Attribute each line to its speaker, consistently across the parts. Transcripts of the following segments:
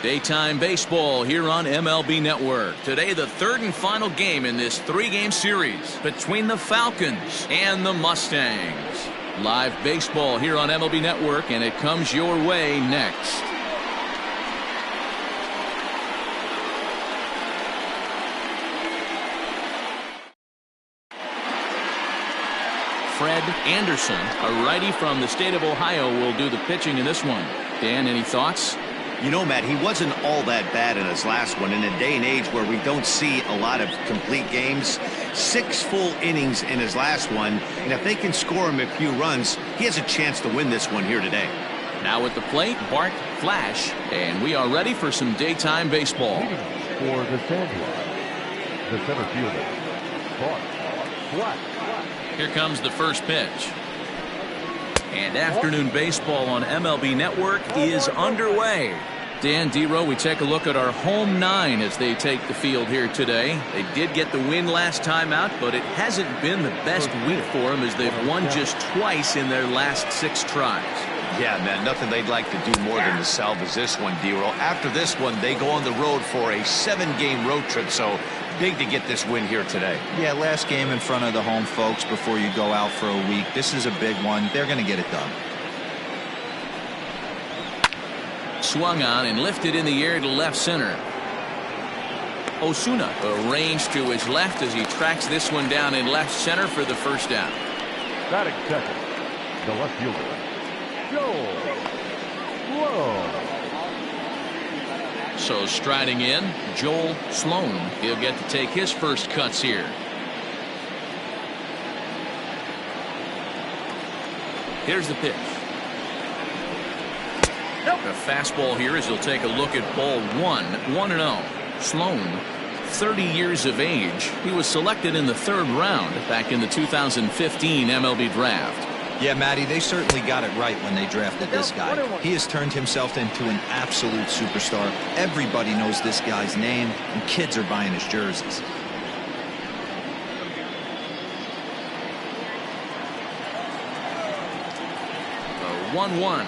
Speaker 1: Daytime baseball here on MLB Network. Today, the third and final game in this three-game series between the Falcons and the Mustangs. Live baseball here on MLB Network, and it comes your way next. Fred Anderson, a righty from the state of Ohio, will do the pitching in this one. Dan, any thoughts?
Speaker 2: You know, Matt, he wasn't all that bad in his last one. In a day and age where we don't see a lot of complete games, 6 full innings in his last one, and if they can score him a few runs, he has a chance to win this one here today.
Speaker 1: Now at the plate, Bart Flash, and we are ready for some daytime baseball.
Speaker 3: For the Sandlot, the center fielder, Bart Flash.
Speaker 1: Here comes the first pitch. And afternoon baseball on MLB Network is underway. Dan, D-Row, we take a look at our home 9 as they take the field here today. They did get the win last time out, but it hasn't been the best week for them as they've won just twice in their last 6 tries.
Speaker 2: Yeah, man, nothing they'd like to do more than to salvage this one, D-Row. After this one, they go on the road for a 7-game road trip, so big to get this win here today.
Speaker 4: Yeah, last game in front of the home folks before you go out for a week. This is a big one. They're going to get it done.
Speaker 1: Swung on and lifted in the air to left center. Osuna arranged to his left as he tracks this one down in left center for the first down.
Speaker 3: Batting second, the left fielder, Joel Sloan.
Speaker 1: So striding in, Joel Sloan. He'll get to take his first cuts here. Here's the pitch. A fastball here as he'll take a look at ball 1, 1-0. Sloan, 30 years of age. He was selected in the 3rd round back in the 2015 MLB draft.
Speaker 4: Yeah, Matty, they certainly got it right when they drafted this guy. He has turned himself into an absolute superstar. Everybody knows this guy's name, and kids are buying his jerseys.
Speaker 1: The 1-1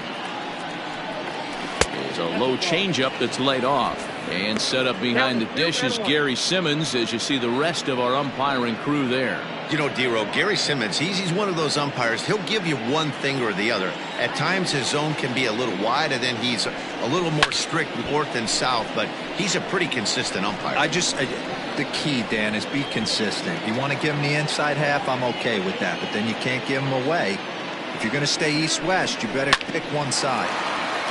Speaker 1: is a low changeup that's laid off. And set up behind the dish is Gary Simmons as you see the rest of our umpiring crew there.
Speaker 2: You know, D-Row, Gary Simmons, he's one of those umpires. He'll give you one thing or the other. At times his zone can be a little wide, and then he's a little more strict north and south, but he's a pretty consistent umpire.
Speaker 4: The key, Dan, is be consistent. You want to give him the inside half, I'm okay with that, but then you can't give him away. If you're going to stay east-west, you better pick one side.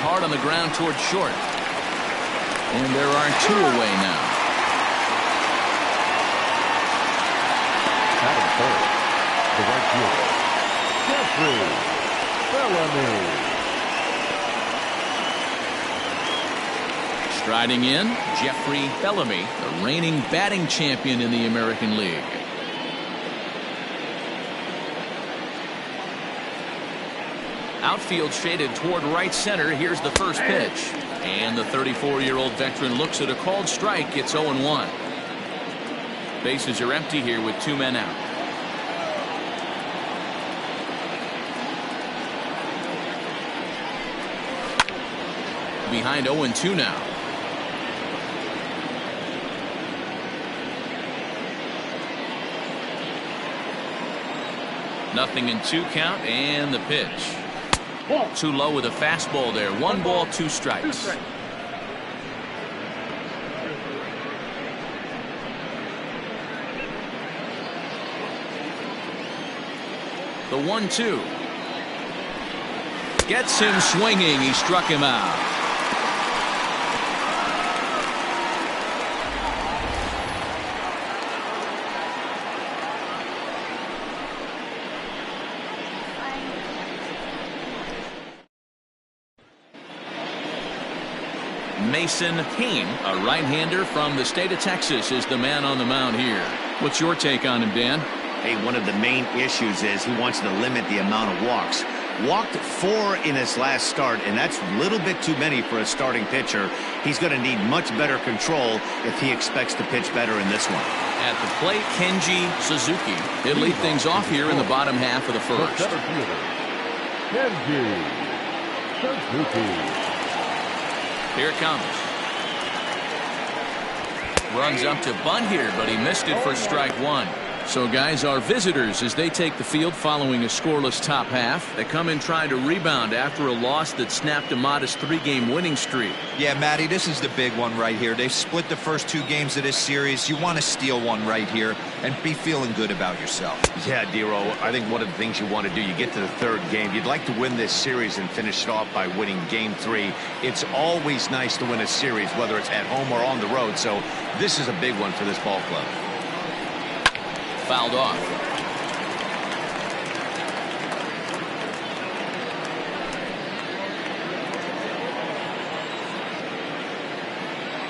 Speaker 1: Hard on the ground towards short. And there are 2 away now.
Speaker 3: Batting third, the right fielder, Jeffrey Bellamy.
Speaker 1: Striding in, Jeffrey Bellamy, the reigning batting champion in the American League. Outfield shaded toward right center. Here's the first pitch. And the 34-year-old veteran looks at a called strike. It's 0-1. Bases are empty here with 2 men out. Behind 0-2 now. Nothing in 2 count, and the pitch. Too low with a fastball there. 1 ball, 2 strikes. The 1-2. Gets him swinging. He struck him out. Mason Kane, a right-hander from the state of Texas, is the man on the mound here. What's your take on him, Dan?
Speaker 2: Hey, one of the main issues is he wants to limit the amount of walks. Walked 4 in his last start, and that's a little bit too many for a starting pitcher. He's going to need much better control if he expects to pitch better in this one.
Speaker 1: At the plate, Kenji Suzuki. He'll lead things off here in the bottom half of the first.
Speaker 3: Kenji Suzuki.
Speaker 1: Here it comes. Runs up to bunt here, but he missed it for strike one. So, guys, our visitors, as they take the field following a scoreless top half, they come in trying to rebound after a loss that snapped a modest 3-game winning streak.
Speaker 4: Yeah, Matty, this is the big one right here. They've split the first 2 games of this series. You want to steal one right here and be feeling good about yourself.
Speaker 2: Yeah, Dero, I think one of the things you want to do, you get to the 3rd game, you'd like to win this series and finish it off by winning game 3. It's always nice to win a series, whether it's at home or on the road, so this is a big one for this ball club.
Speaker 1: Fouled off.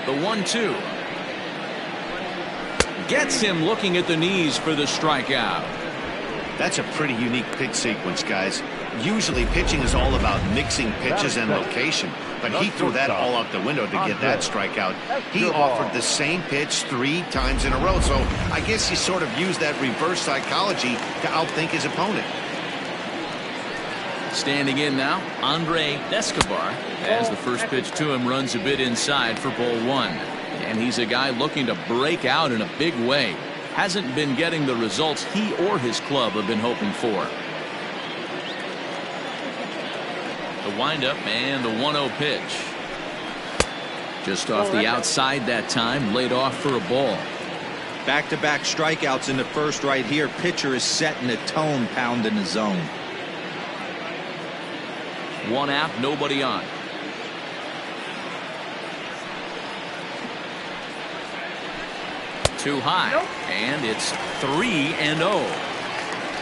Speaker 1: The 1-2. Gets him looking at the knees for the strikeout.
Speaker 2: That's a pretty unique pitch sequence, guys. Usually pitching is all about mixing pitches and location, but he threw that all out the window to get that strikeout. He offered the same pitch 3 times in a row, so I guess he sort of used that reverse psychology to outthink his opponent.
Speaker 1: Standing in now, Andre Escobar, as the first pitch to him runs a bit inside for ball 1. And he's a guy looking to break out in a big way. Hasn't been getting the results he or his club have been hoping for. The windup and the 1-0 pitch. Just off the outside that time, laid off for a ball.
Speaker 4: Back-to-back strikeouts in the first right here. Pitcher is setting the tone, pounding the zone.
Speaker 1: 1 out, nobody on. Too high, and it's 3-0.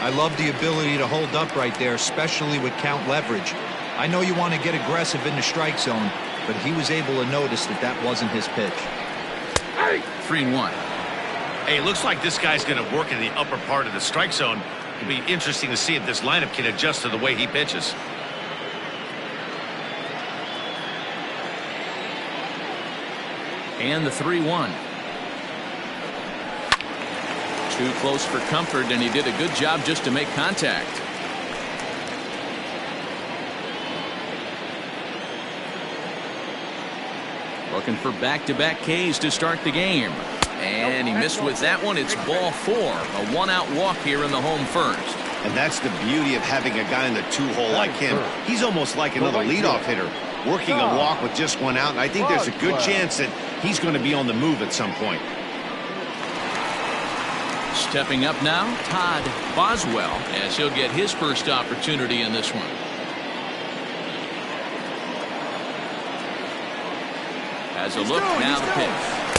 Speaker 4: I love the ability to hold up right there, especially with count leverage. I know you want to get aggressive in the strike zone, but he was able to notice that that wasn't his pitch.
Speaker 1: 3-1.
Speaker 2: Hey, it looks like this guy's going to work in the upper part of the strike zone. It'll be interesting to see if this lineup can adjust to the way he pitches.
Speaker 1: And the 3-1. Too close for comfort, and he did a good job just to make contact. Looking for back-to-back Ks to start the game. And he missed with that one. It's ball 4. A 1-out walk here in the home first.
Speaker 2: And that's the beauty of having a guy in the 2-hole like him. He's almost like another leadoff hitter, working a walk with just 1 out. And I think there's a good chance that he's going to be on the move at some point.
Speaker 1: Stepping up now, Todd Boswell, as he'll get his first opportunity in this one. As a look, now the pitch.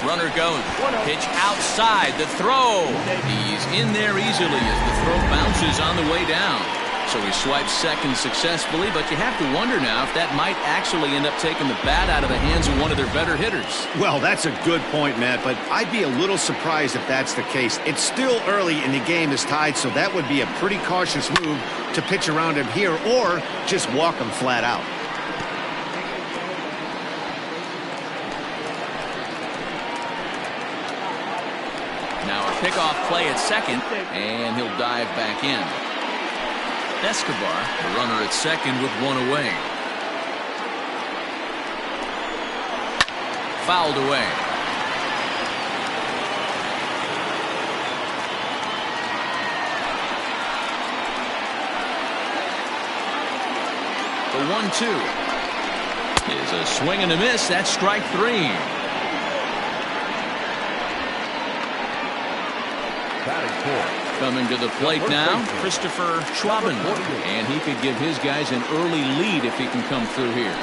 Speaker 1: Runner goes. Pitch outside, the throw. He's in there easily as the throw bounces on the way down. So he swipes second successfully, but you have to wonder now if that might actually end up taking the bat out of the hands of one of their better hitters.
Speaker 2: Well, that's a good point, Matt, but I'd be a little surprised if that's the case. It's still early and the game is tied, so that would be a pretty cautious move to pitch around him here or just walk him flat out.
Speaker 1: Now a pickoff play at second, and he'll dive back in. Escobar, the runner at second with 1 away. Fouled away. The 1-2 is a swing and a miss. That's strike 3.
Speaker 3: Batting 4.
Speaker 1: Coming to the plate now, Christopher Schwaben, and he could give his guys an early lead if he can come through here.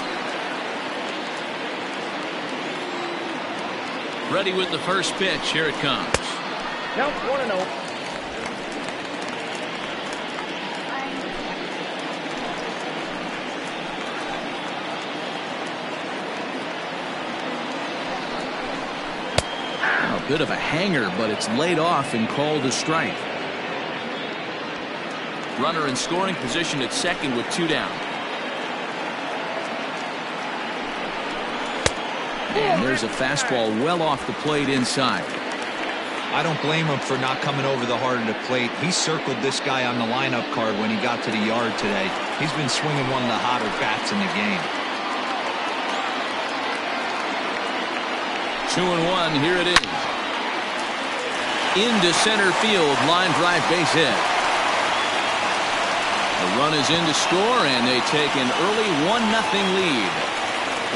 Speaker 1: Ready with the first pitch. Here it comes.
Speaker 5: Count 1-0.
Speaker 1: A bit of a hanger, but it's laid off and called a strike. Runner in scoring position at second with 2 down. And there's a fastball well off the plate inside.
Speaker 4: I don't blame him for not coming over the heart of the plate. He circled this guy on the lineup card when he got to the yard today. He's been swinging one of the hotter bats in the game.
Speaker 1: 2-1, here it is. into center field, line drive, base hit. The run is in to score, and they take an early 1-0 lead.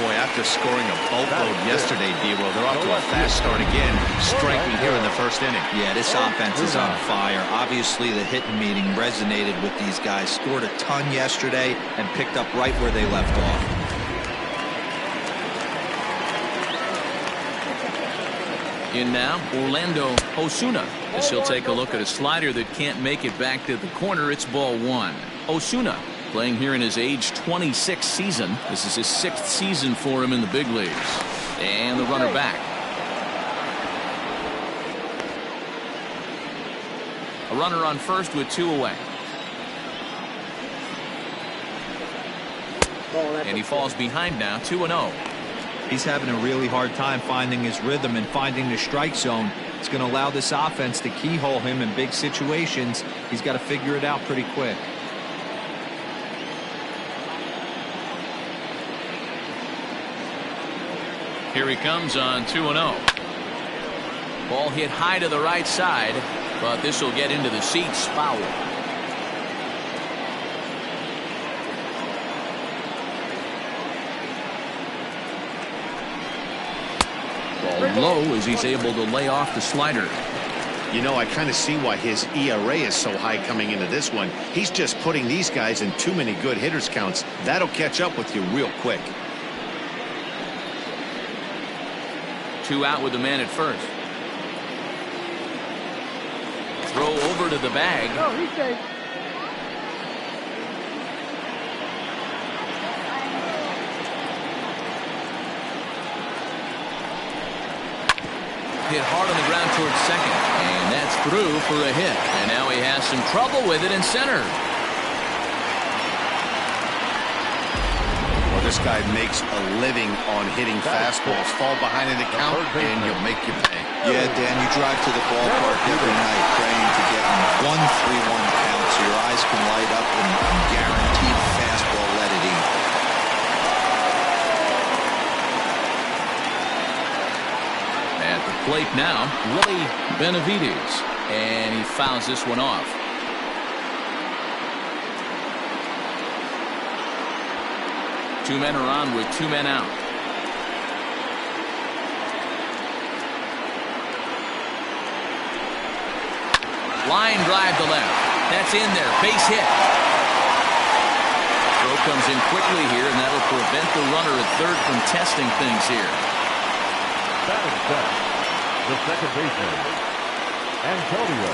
Speaker 2: Boy, after scoring a boatload yesterday, D-Roll, they're off to a fast start again, striking here in the first inning.
Speaker 4: Yeah, this offense is on fire. Obviously, the hitting meeting resonated with these guys. Scored a ton yesterday and picked up right where they left off.
Speaker 1: In now, Orlando Osuna, as he'll take a look at a slider that can't make it back to the corner. It's ball one. Osuna playing here in his age 26 season. This is his 6th season for him in the big leagues. And the runner back. A runner on first with 2 away. And he falls behind now, 2-0.
Speaker 4: He's having a really hard time finding his rhythm and finding the strike zone. It's going to allow this offense to keyhole him in big situations. He's got to figure it out pretty quick.
Speaker 1: Here he comes on 2-0. Ball hit high to the right side, but this will get into the seats. Foul. Ball low as he's able to lay off the slider.
Speaker 2: You know, I kind of see why his ERA is so high coming into this one. He's just putting these guys in too many good hitters counts. That'll catch up with you real quick.
Speaker 1: 2 out with the man at first. Throw over to the bag.
Speaker 5: No, he's safe.
Speaker 1: Hit hard on the ground towards second, and that's through for a hit. And now he has some trouble with it in center.
Speaker 2: Well, this guy makes a living on hitting fastballs. Fall behind in the count, and you'll make your pay.
Speaker 4: Yeah, Dan, you drive to the ballpark every night praying to get 1-3-1 count so your eyes can light up and guaranteed fastball let it eat.
Speaker 1: At the plate now, Willie Benavides, and he fouls this one off. Two men are on with 2 men out. Line drive to left. That's in there. Base hit. Throw comes in quickly here, and that'll prevent the runner at third from testing things here.
Speaker 3: Batting second, the second baseman, Antonio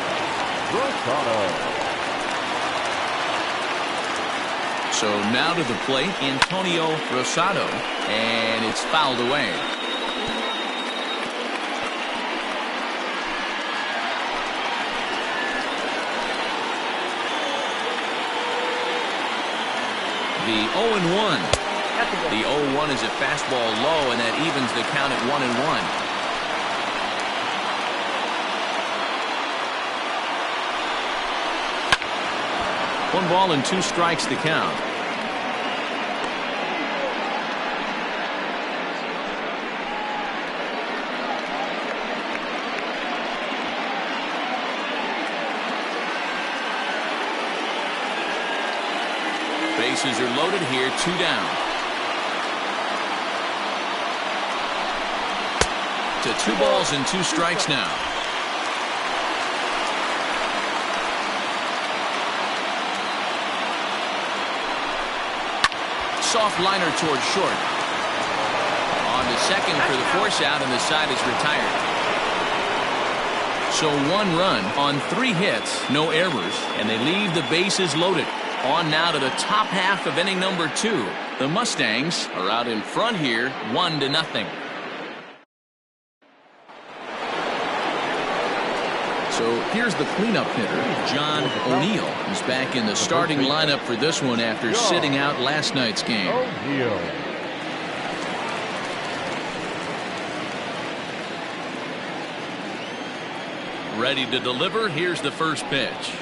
Speaker 3: Rosado.
Speaker 1: So now to the plate, Antonio Rosado, and it's fouled away. The 0-1. The 0-1 is a fastball low, and that evens the count at 1-1. 1 ball and 2 strikes to count. Bases are loaded here, 2 down. To 2 balls and 2 strikes now. Soft liner towards short. On to second for the force out, and the side is retired. So 1 run on 3 hits, no errors, and they leave the bases loaded. On now to the top half of inning number 2. The Mustangs are out in front here, 1-0. So here's the cleanup hitter, John O'Neill, who's back in the starting lineup for this one after sitting out last night's game. Ready to deliver. Here's the first pitch.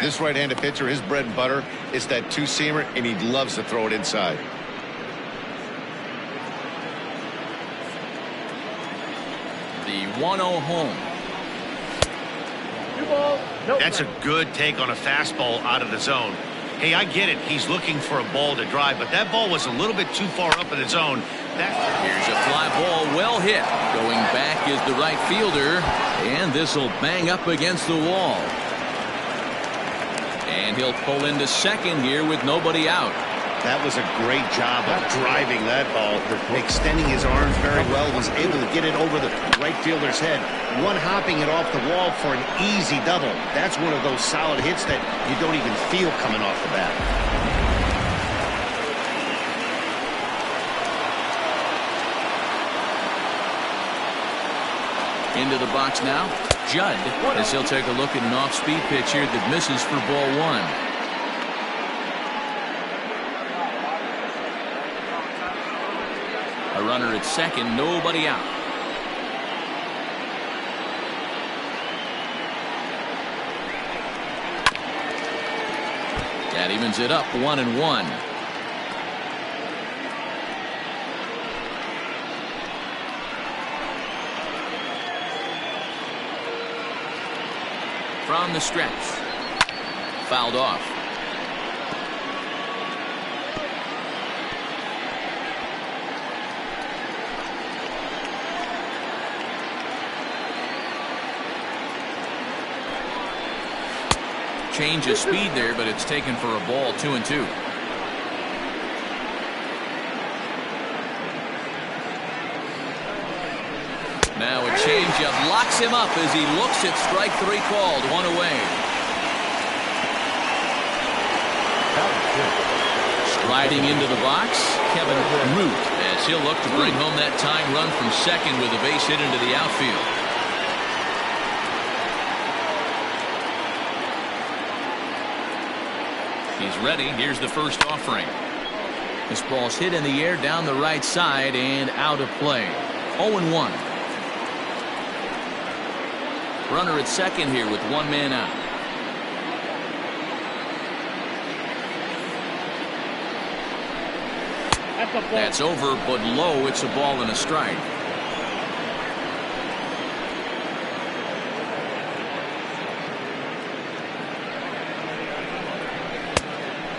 Speaker 2: This right-handed pitcher, his bread and butter is that 2-seamer, and he loves to throw it inside.
Speaker 1: the 1-0 home.
Speaker 5: 2 balls, no
Speaker 2: That's a
Speaker 5: strikes.
Speaker 2: good take on a fastball out of the zone. Hey, I get it. He's looking for a ball to drive, but that ball was a little bit too far up in the zone.
Speaker 1: Here's a fly ball, well hit. Going back is the right fielder, and this will bang up against the wall. And he'll pull into second here with nobody out.
Speaker 2: That was a great job of driving that ball, extending his arms very well, was able to get it over the right fielder's head, one-hopping it off the wall for an easy double. That's one of those solid hits that you don't even feel coming off the bat.
Speaker 1: Into the box now, Judd, as he'll take a look at an off-speed pitch here that misses for ball 1. A runner at second, nobody out. That evens it up, 1-1. From the stretch. Fouled off. Change of speed there, but it's taken for a ball, 2-2. Now a changeup locks him up as he looks at strike 3 called, 1 away. Striding into the box, Kevin Root, as he'll look to bring home that tying run from second with a base hit into the outfield. He's ready. Here's the first offering. This ball's hit in the air down the right side and out of play. 0-1. Runner at second here with 1 man out. That's over, but low. It's a ball and a strike.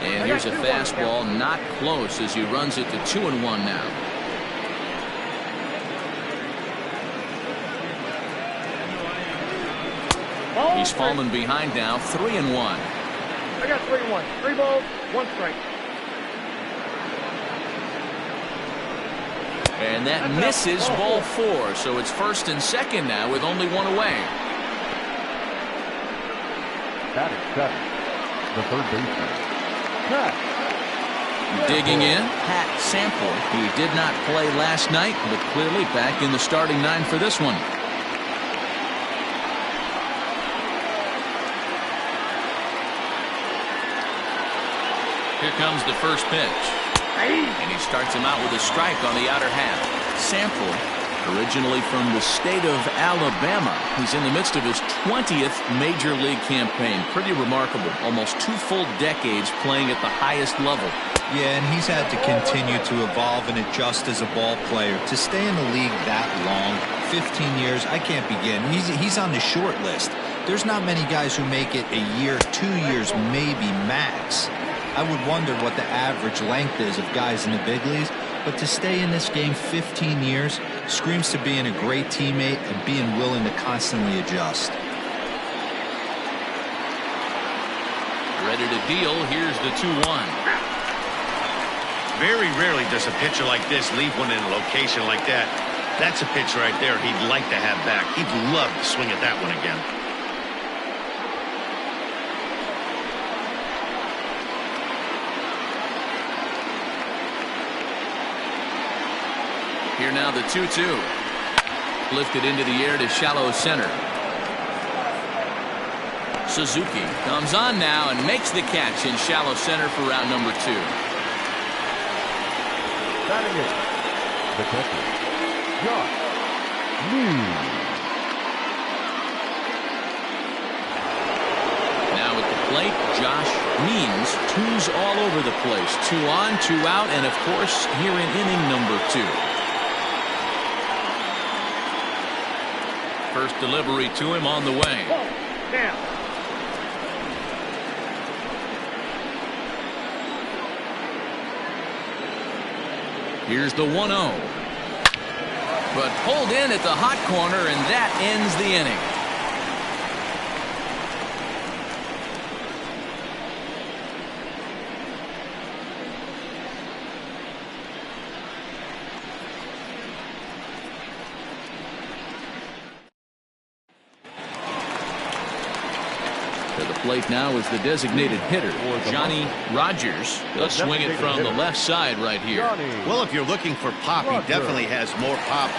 Speaker 1: And here's a fastball, not close, as he runs it to 2-1 now. He's fallen behind now, 3-1.
Speaker 5: I got 3-1. 3 balls, 1 strike.
Speaker 1: And that misses ball 4, so it's first and second now with only 1 away.
Speaker 3: That is 7. The third baseman.
Speaker 1: Digging in, Pat Sample. He did not play last night, but clearly back in the starting 9 for this one. Here comes the first pitch. And he starts him out with a strike on the outer half. Sample, originally from the state of Alabama. He's in the midst of his 20th major league campaign. Pretty remarkable. Almost 2 full decades playing at the highest level.
Speaker 4: Yeah, and he's had to continue to evolve and adjust as a ball player. To stay in the league that long, 15 years, I can't begin. He's on the short list. There's not many guys who make it a year, 2 years, maybe max. I would wonder what the average length is of guys in the big leagues, but to stay in this game 15 years screams to being a great teammate and being willing to constantly adjust.
Speaker 1: Ready to deal. Here's the 2-1.
Speaker 2: Very rarely does a pitcher like this leave one in a location like that. That's a pitch right there he'd like to have back. He'd love to swing at that one again.
Speaker 1: Here now the 2-2. Lifted into the air to shallow center. Suzuki comes on now and makes the catch in shallow center for round number 2.
Speaker 3: Batting it, the catcher, Josh Means.
Speaker 1: Now at the plate, Josh Means. 2s all over the place. 2 on, 2 out, and of course here in inning number 2. First delivery to him on the way.
Speaker 5: Now.
Speaker 1: Here's the 1-0. But pulled in at the hot corner, and that ends the inning. To the plate now is the designated hitter, Johnny Rogers. He'll swing it from the left side right here.
Speaker 2: Well, if you're looking for pop, he definitely has more pop,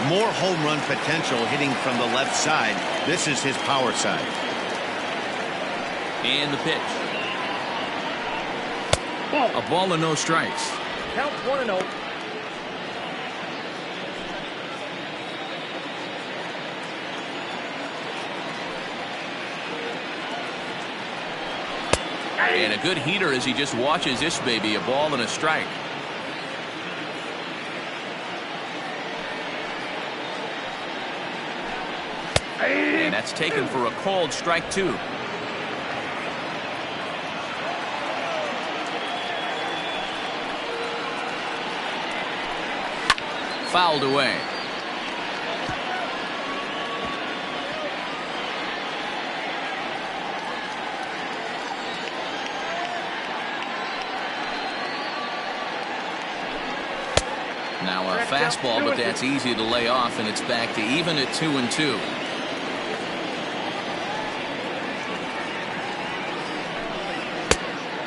Speaker 2: more home run potential hitting from the left side. This is his power side.
Speaker 1: And the pitch. A ball and no strikes.
Speaker 5: Count 1-0.
Speaker 1: And a good heater as he just watches this baby. A ball and a strike. And that's taken for a called strike 2. Fouled away. Now a fastball, but that's easy to lay off, and it's back to even at 2-2.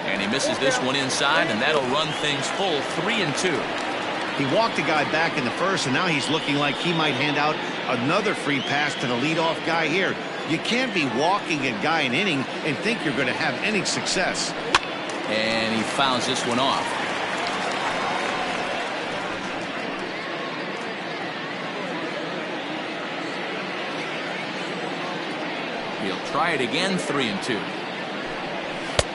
Speaker 1: And he misses this one inside, and that'll run things full 3-2.
Speaker 2: He walked a guy back in the first, and now he's looking like he might hand out another free pass to the leadoff guy here. You can't be walking a guy an inning and think you're going to have any success.
Speaker 1: And he fouls this one off. He'll try it again, 3-2.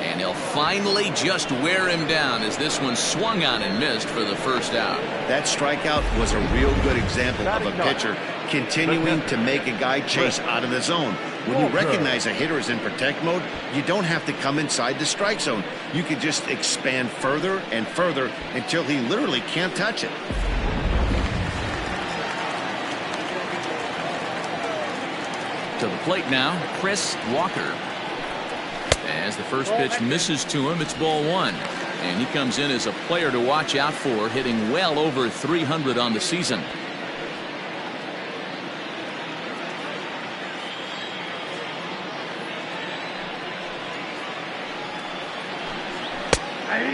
Speaker 1: And he'll finally just wear him down as this one swung on and missed for the first out.
Speaker 2: That strikeout was a real good example of a pitcher continuing to make a guy chase out of the zone. When you recognize a hitter is in protect mode, you don't have to come inside the strike zone. You can just expand further and further until he literally can't touch it.
Speaker 1: To the plate now, Chris Walker. As the first pitch misses to him, it's ball 1. And he comes in as a player to watch out for, hitting well over 300 on the season.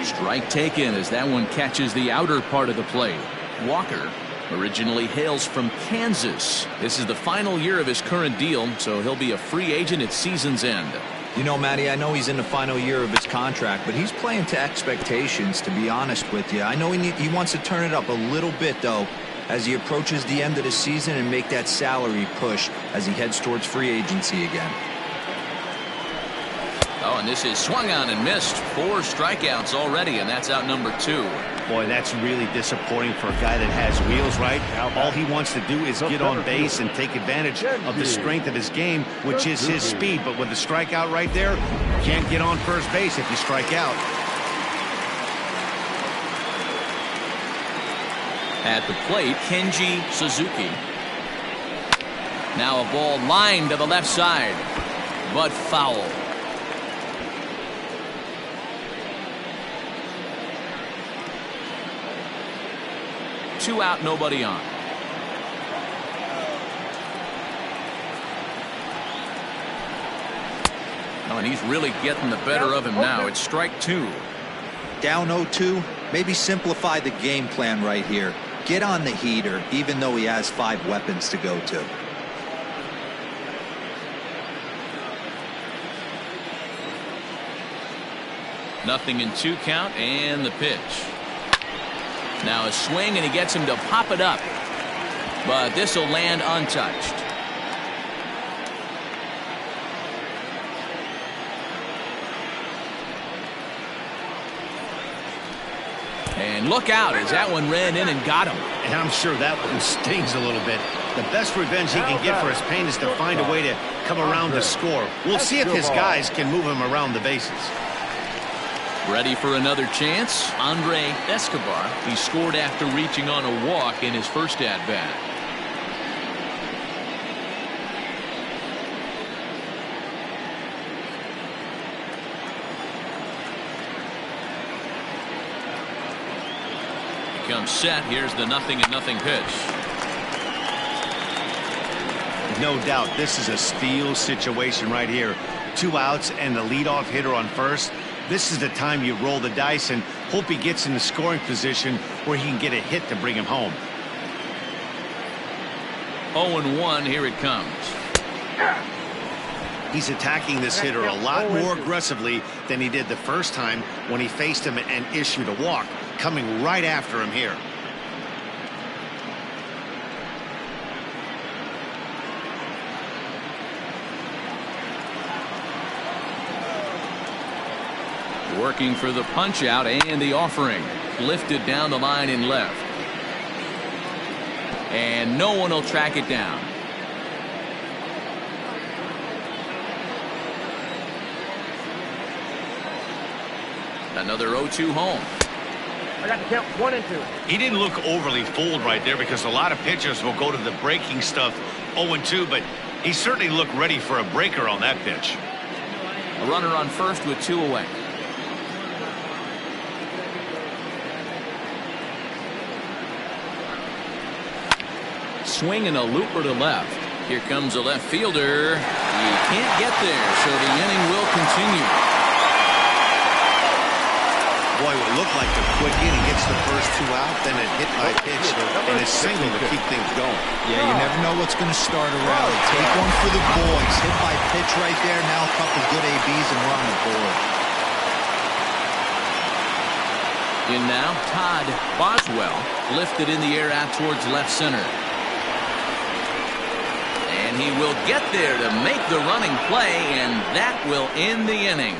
Speaker 1: Strike taken as that one catches the outer part of the plate. Walker originally hails from Kansas. This is the final year of his current deal, so he'll be a free agent at season's end.
Speaker 4: You know, Matty, I know he's in the final year of his contract, but he's playing to expectations, to be honest with you. I know he wants to turn it up a little bit, though, as he approaches the end of the season and make that salary push as he heads towards free agency again.
Speaker 1: Oh, and this is swung on and missed. 4 strikeouts already, and that's out number 2.
Speaker 2: Boy, that's really disappointing for a guy that has wheels, right? All he wants to do is get on base and take advantage of the strength of his game, which is his speed. But with the strikeout right there, you can't get on first base if you strike out.
Speaker 1: At the plate, Kenji Suzuki. Now a ball lined to the left side, but foul. Two out, nobody on. Oh, and he's really getting the better of him now. It's strike 2.
Speaker 4: Down 0-2, maybe simplify the game plan right here. Get on the heater, even though he has 5 weapons to go to.
Speaker 1: Nothing in 2 count, and the pitch. Now a swing, and he gets him to pop it up. But this will land untouched. And look out as that one ran in and got him.
Speaker 2: And I'm sure that one stings a little bit. The best revenge he can get for his pain is to find a way to come around to score. We'll see if his guys can move him around the bases.
Speaker 1: Ready for another chance? Andre Escobar. He scored after reaching on a walk in his first at-bat. Comes set. Here's the 0-0 pitch.
Speaker 2: No doubt this is a steal situation right here. 2 outs and the leadoff hitter on first. This is the time you roll the dice and hope he gets in the scoring position where he can get a hit to bring him home.
Speaker 1: 0-1. Here it comes.
Speaker 2: He's attacking this hitter a lot more aggressively than he did the first time when he faced him and issued a walk. Coming right after him here.
Speaker 1: Working for the punch out and the offering. Lifted down the line in left. And no one will track it down. Another 0-2 home.
Speaker 5: I got to count 1 and 2.
Speaker 2: He didn't look overly fooled right there because a lot of pitchers will go to the breaking stuff 0-2, but he certainly looked ready for a breaker on that pitch.
Speaker 1: A runner on first with 2 away. Swing and a looper to left. Here comes a left fielder. He can't get there, so the inning will continue.
Speaker 2: Boy, it would look like a quick inning. Gets the first 2 out, then a hit by pitch, and a single to keep things going.
Speaker 4: Yeah, you never know what's going to start a rally. Take one for the boys. Hit by pitch right there. Now a couple good ABs, and we're on the board.
Speaker 1: In now, Todd Boswell. Lifted in the air out towards left center. And he will get there to make the running play, and that will end the inning.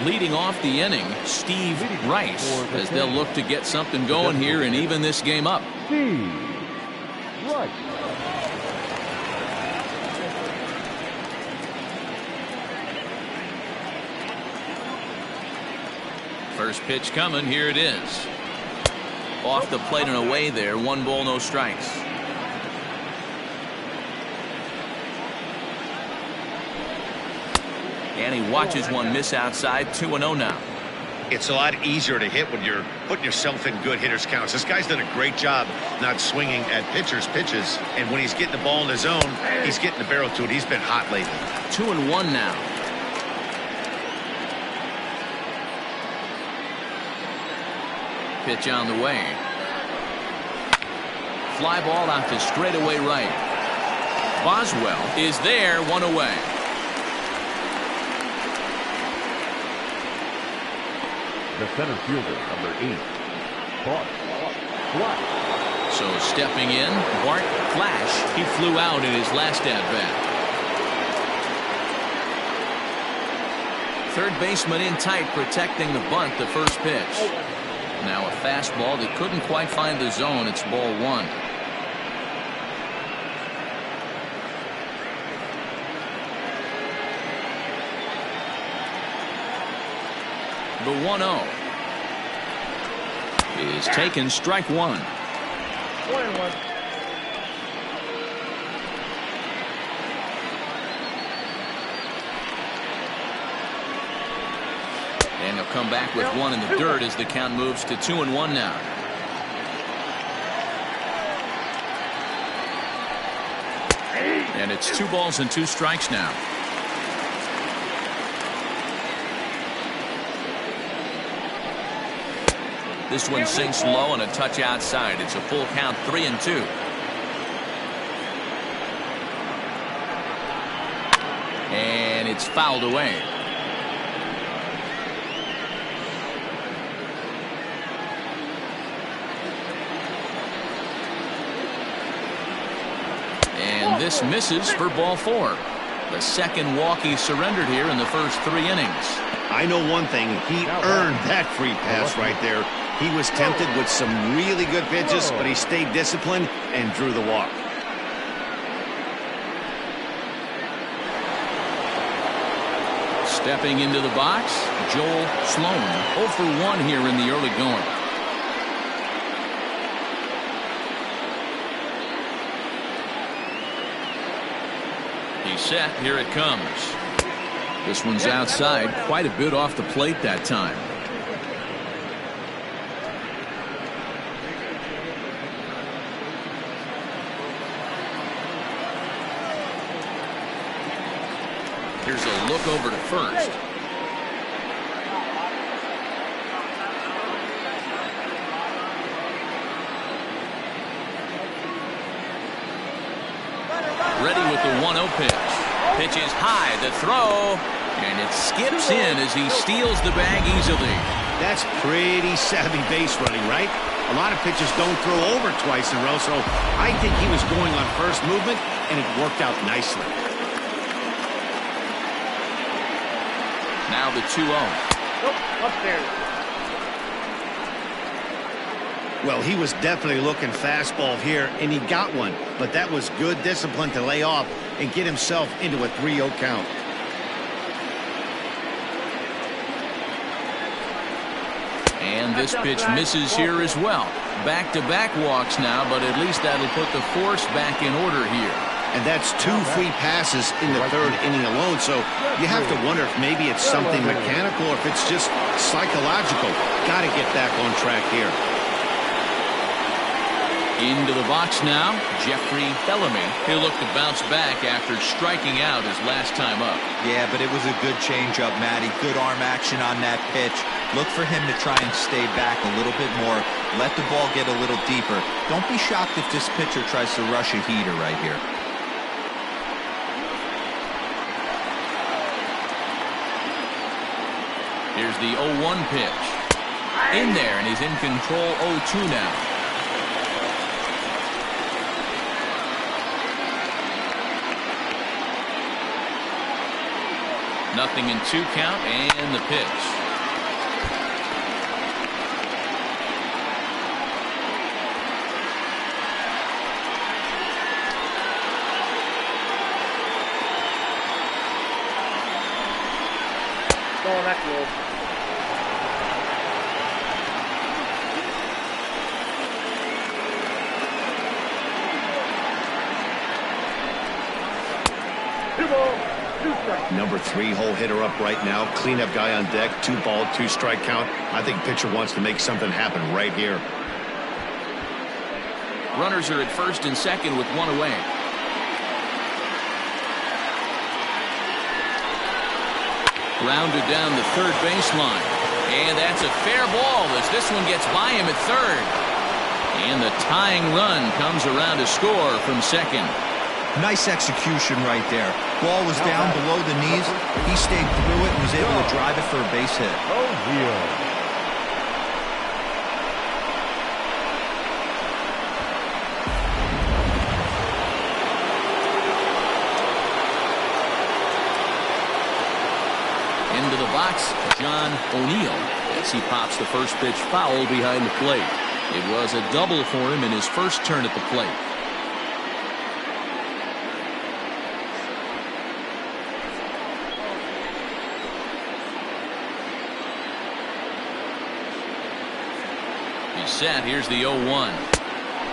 Speaker 1: Leading off the inning, Steve Rice, as they'll look to get something going here and even this game up.
Speaker 3: Steve Rice.
Speaker 1: First pitch coming. Here it is. Off the plate and away there. 1 ball, no strikes. And he watches one miss outside. 2-0 now.
Speaker 2: It's a lot easier to hit when you're putting yourself in good hitters counts. This guy's done a great job not swinging at pitchers' pitches. And when he's getting the ball in his zone, he's getting the barrel to it. He's been hot lately.
Speaker 1: 2-1 now. Pitch on the way. Fly ball out to straightaway right. Boswell is there. 1 away.
Speaker 3: The center fielder, number 8, Bart Flash.
Speaker 1: So stepping in, Bart Flash. He flew out in his last at-bat. Third baseman in tight, protecting the bunt. The first pitch. Now a fastball that couldn't quite find the zone. It's ball 1. The 1-0 is taken. Strike 1.
Speaker 5: 1 and 1.
Speaker 1: And he'll come back with 1 in the dirt as the count moves to 2-1 now. And it's 2 balls and 2 strikes now. This one sinks low and a touch outside. It's a full count. 3-2. And it's fouled away. And this This misses for ball 4. The second walk he surrendered here in the first 3 innings.
Speaker 2: I know one thing. He earned that free pass right there. He was tempted with some really good pitches, but he stayed disciplined and drew the walk.
Speaker 1: Stepping into the box, Joel Sloan, 0 for 1 here in the early going. He's set. Here it comes. This one's outside, quite a bit off the plate that time. Here's a look over to first. Ready with the 1-0 pitch. Pitch is high, the throw, and it skips in as he steals the bag easily.
Speaker 2: That's pretty savvy base running, right? A lot of pitchers don't throw over twice in a row, so I think he was going on first movement, and it worked out nicely.
Speaker 1: Now the 2-0.
Speaker 5: Upstairs.
Speaker 2: Well, he was definitely looking fastball here, and he got one. But that was good discipline to lay off and get himself into a 3-0 count.
Speaker 1: And this pitch misses here as well. Back-to-back walks now, but at least that'll put the force back in order here.
Speaker 2: And that's 2 free passes in the 3rd inning alone, so you have to wonder if maybe it's something mechanical or if it's just psychological. Got to get back on track here.
Speaker 1: Into the box now, Jeffrey Bellamy. He'll look to bounce back after striking out his last time up.
Speaker 4: Yeah, but it was a good changeup, Matty. Good arm action on that pitch. Look for him to try and stay back a little bit more. Let the ball get a little deeper. Don't be shocked if this pitcher tries to rush a heater right here.
Speaker 1: Here's the 0-1 pitch. In there, and he's in control 0-2 now. Nothing in 2 count, and the pitch.
Speaker 5: Going that close.
Speaker 2: Number 3 hole hitter up right now. Cleanup guy on deck. 2-ball, 2-strike count. I think pitcher wants to make something happen right here.
Speaker 1: Runners are at first and second with 1 away. Grounded down the 3rd baseline. And that's a fair ball as this one gets by him at 3rd. And the tying run comes around to score from 2nd.
Speaker 4: Nice execution right there. Ball was down below the knees. He stayed through it and was able to drive it for a base hit.
Speaker 1: Into the box, John O'Neill, as he pops the first pitch foul behind the plate. It was a double for him in his first turn at the plate. He's set. Here's the 0-1.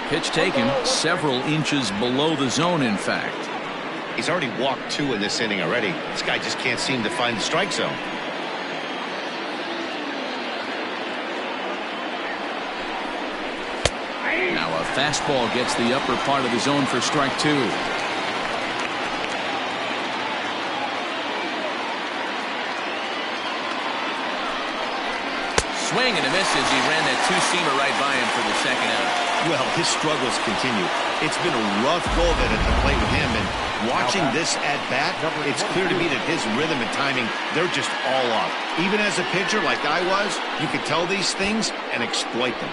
Speaker 1: Pitch taken several inches below the zone, in fact.
Speaker 2: He's already walked 2 in this inning already. This guy just can't seem to find the strike zone.
Speaker 1: Now a fastball gets the upper part of the zone for strike 2. Swing and a miss as he ran that 2-seamer right by him for the 2nd out.
Speaker 2: Well, his struggles continue. It's been a rough go of it at the plate with him, and watching this at-bat, it's clear to me that his rhythm and timing, they're just all off. Even as a pitcher like I was, you could tell these things and exploit them.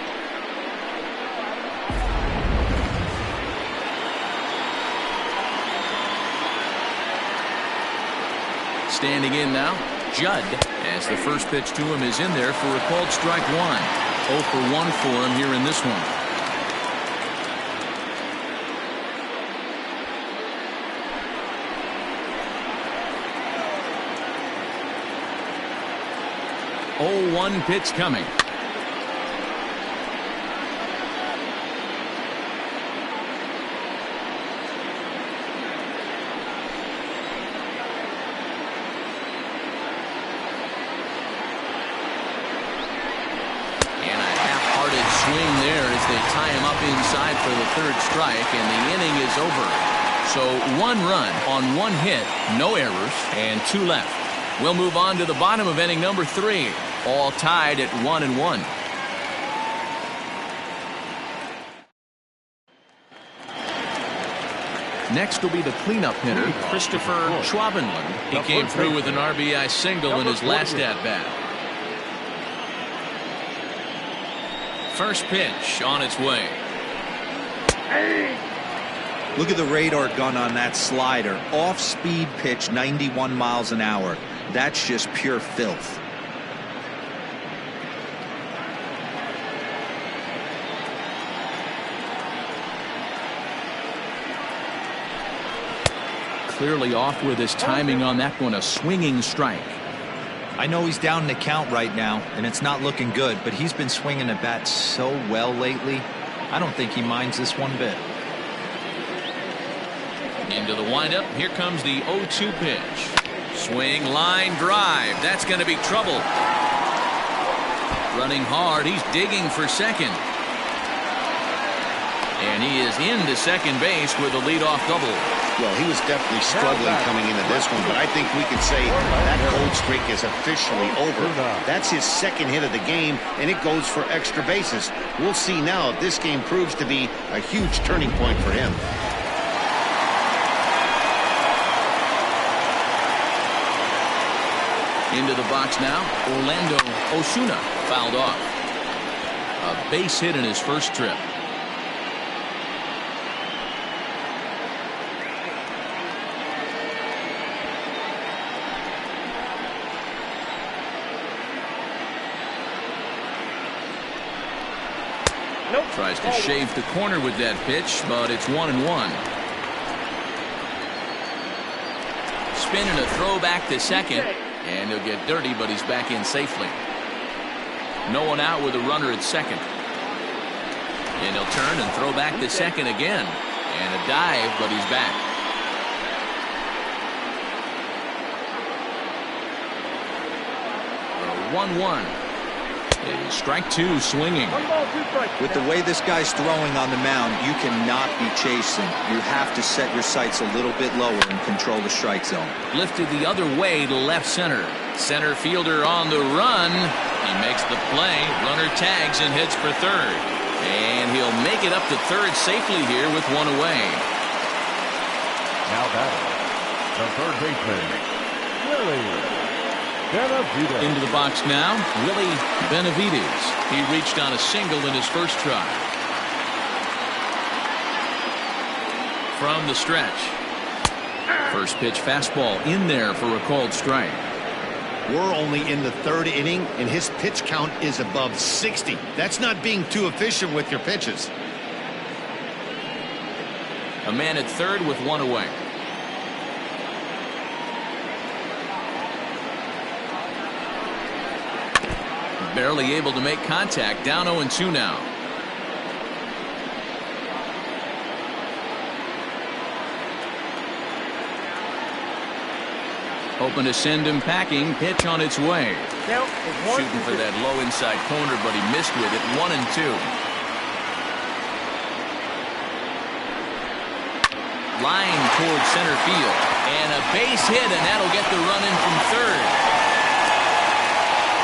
Speaker 1: Standing in now, Judd, as the first pitch to him is in there for a called strike one. 0 for 1 for him here in this one. Oh, 1 pitch coming. Swing there as they tie him up inside for the 3rd strike, and the inning is over. So 1 run on 1 hit, no errors, and 2 left. We'll move on to the bottom of inning number 3, all tied at 1-1. Next will be the cleanup hitter, Christopher Schwabenland. He came through with an RBI single in his last at-bat. First pitch on its way.
Speaker 4: Look at the radar gun on that slider. Off-speed pitch, 91 miles an hour. That's just pure filth.
Speaker 1: Clearly off with his timing on that one, a swinging strike.
Speaker 4: I know he's down in the count right now, and it's not looking good, but he's been swinging the bat so well lately. I don't think he minds this one bit.
Speaker 1: Into the windup. Here comes the 0-2 pitch. Swing, line, drive. That's going to be trouble. Running hard. He's digging for second. And he is into second base with a leadoff double.
Speaker 2: Well, he was definitely struggling coming into this one, but I think we could say that cold streak is officially over. That's his 2nd hit of the game, and it goes for extra bases. We'll see now if this game proves to be a huge turning point for him.
Speaker 1: Into the box now, Orlando Osuna fouled off. A base hit in his first trip. Tries to shave the corner with that pitch, but it's 1-1. Spinning a throw back to second, and he'll get dirty, but he's back in safely. No one out with a runner at second. And he'll turn and throw back to second again. And a dive, but he's back. A 1-1. Strike 2 swinging.
Speaker 4: With the way this guy's throwing on the mound, you cannot be chasing. You have to set your sights a little bit lower and control the strike zone.
Speaker 1: Lifted the other way to left center. Center fielder on the run. He makes the play. Runner tags and hits for third. And he'll make it up to third safely here with 1 away.
Speaker 3: Now batting, the third baseman, Willie Benavides.
Speaker 1: Into the box now, Willie Benavides. He reached on a single in his first try. From the stretch. First pitch fastball in there for a called strike.
Speaker 2: We're only in the 3rd inning, and his pitch count is above 60. That's not being too efficient with your pitches.
Speaker 1: A man at third with 1 away. Barely able to make contact. Down 0-2 now. Hoping to send him packing. Pitch on its way. Shooting for that low inside corner, but he missed with it. 1-2. Line towards center field. And a base hit, and that'll get the run in from third.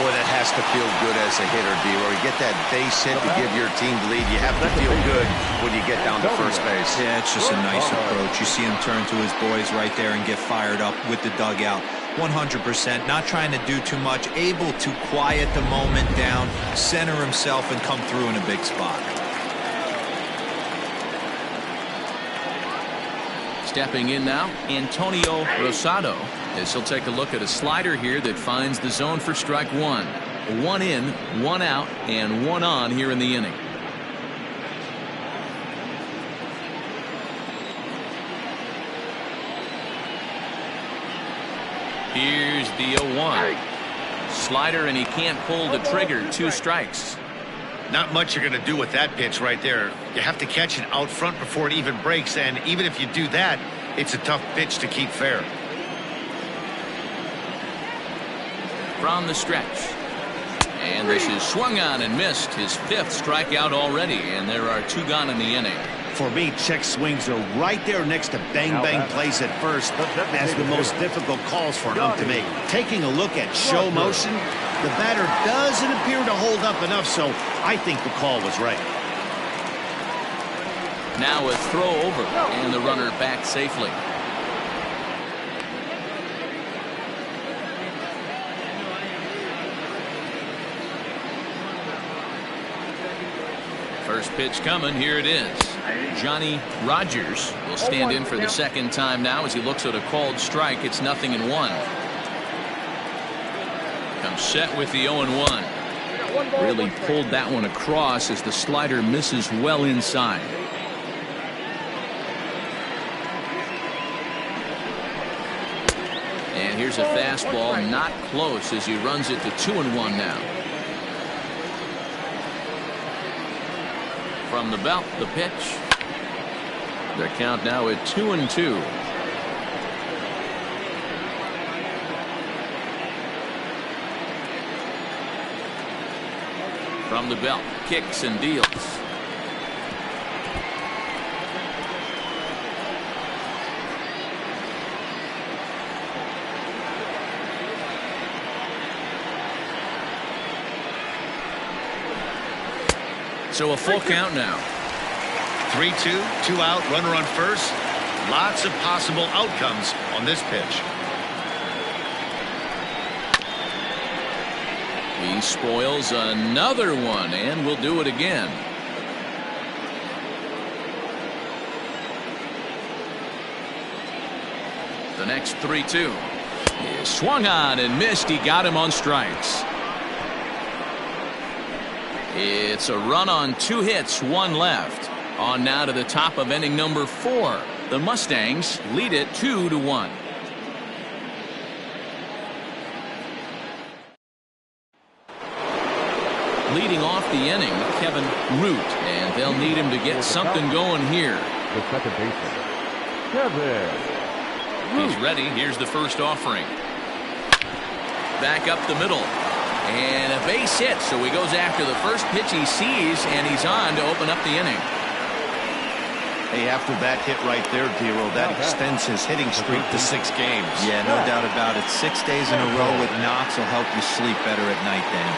Speaker 2: Boy, that has to feel good as a hitter, D-Roy. You get that base hit to give your team the lead. You have to feel good when you get down to first base.
Speaker 4: Yeah, it's just a nice approach. You see him turn to his boys right there and get fired up with the dugout. 100%, not trying to do too much, able to quiet the moment down, center himself, and come through in a big spot.
Speaker 1: Stepping in now, Antonio Rosado, as he'll take a look at a slider here that finds the zone for strike one. One in, one out, and one on here in the inning. Here's the 0-1. Slider, and he can't pull the trigger. 2 strikes.
Speaker 2: Not much you're going to do with that pitch right there. You have to catch it out front before it even breaks, and even if you do that, it's a tough pitch to keep fair.
Speaker 1: From the stretch. And this is swung on and missed. His 5th strikeout already, and there are 2 gone in the inning.
Speaker 2: For me, check swings are right there next to bang-bang plays at first. That's the most difficult calls for an ump to make. Taking a look at show motion, the batter doesn't appear to hold up enough, so I think the call was right.
Speaker 1: Now a throw over, and the runner back safely. First pitch coming. Here it is. Johnny Rogers will stand in for the 2nd time now as he looks at a called strike. It's 0-1. Comes set with the 0-1. Really pulled that one across as the slider misses well inside. And here's a fastball not close as he runs it to 2-1 now. From the belt, the pitch. The count now at 2-2. From the belt, kicks and deals. So a full count now.
Speaker 2: 3-2, 2 out, runner on first. Lots of possible outcomes on this pitch.
Speaker 1: He spoils another one, and will do it again. The next 3-2 is swung on and missed. He got him on strikes. It's a run on 2 hits, 1 left. On now to the top of inning number 4. The Mustangs lead it 2-1. Leading off the inning, Kevin Root, and they'll need him to get something going here.
Speaker 3: The second baseman, Kevin Root.
Speaker 1: He's ready. Here's the first offering. Back up the middle. And a base hit, so he goes after the first pitch he sees, and he's on to open up the inning.
Speaker 2: Hey, after that hit right there, Dero, that extends his hitting streak to 6 games.
Speaker 4: Yeah, no doubt about it. 6 days in a row with knocks will help you sleep better at night, Dan.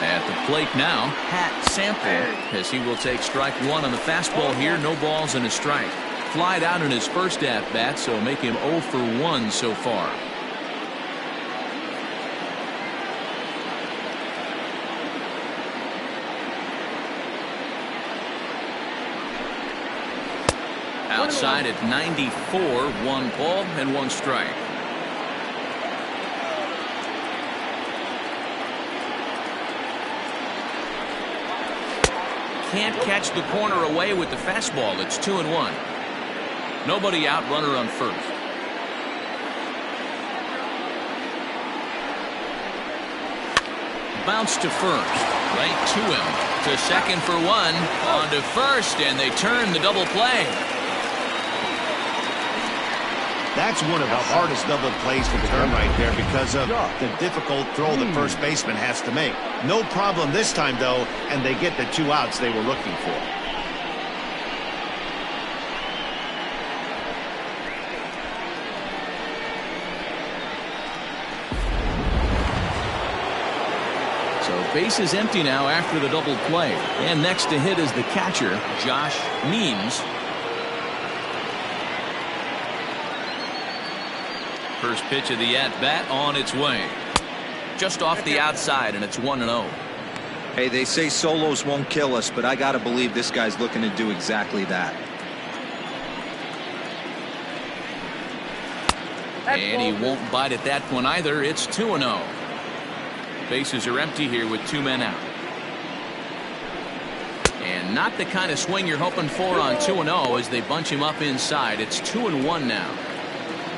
Speaker 1: At the plate now, Pat Sample, as he will take strike 1 on the fastball here. No balls and a strike. Flied out in his first at-bat, so make him 0 for 1 so far. Outside at 94, 1 ball and 1 strike. Can't catch the corner away with the fastball. It's 2-1. Nobody out, runner on first. Bounce to first. Right to him. To second for 1. On to first, and they turn the double play.
Speaker 2: That's one of the hardest double plays to turn right there because of the difficult throw the first baseman has to make. No problem this time, though, and they get the 2 outs they were looking for.
Speaker 1: So base is empty now after the double play. And next to hit is the catcher, Josh Means. First pitch of the at-bat on its way. Just off the outside, and it's 1-0.
Speaker 4: Hey, they say solos won't kill us, but I got to believe this guy's looking to do exactly that.
Speaker 1: And he won't bite at that one either. It's 2-0. Bases are empty here with 2 men out. And not the kind of swing you're hoping for on 2-0 as they bunch him up inside. It's 2-1 now.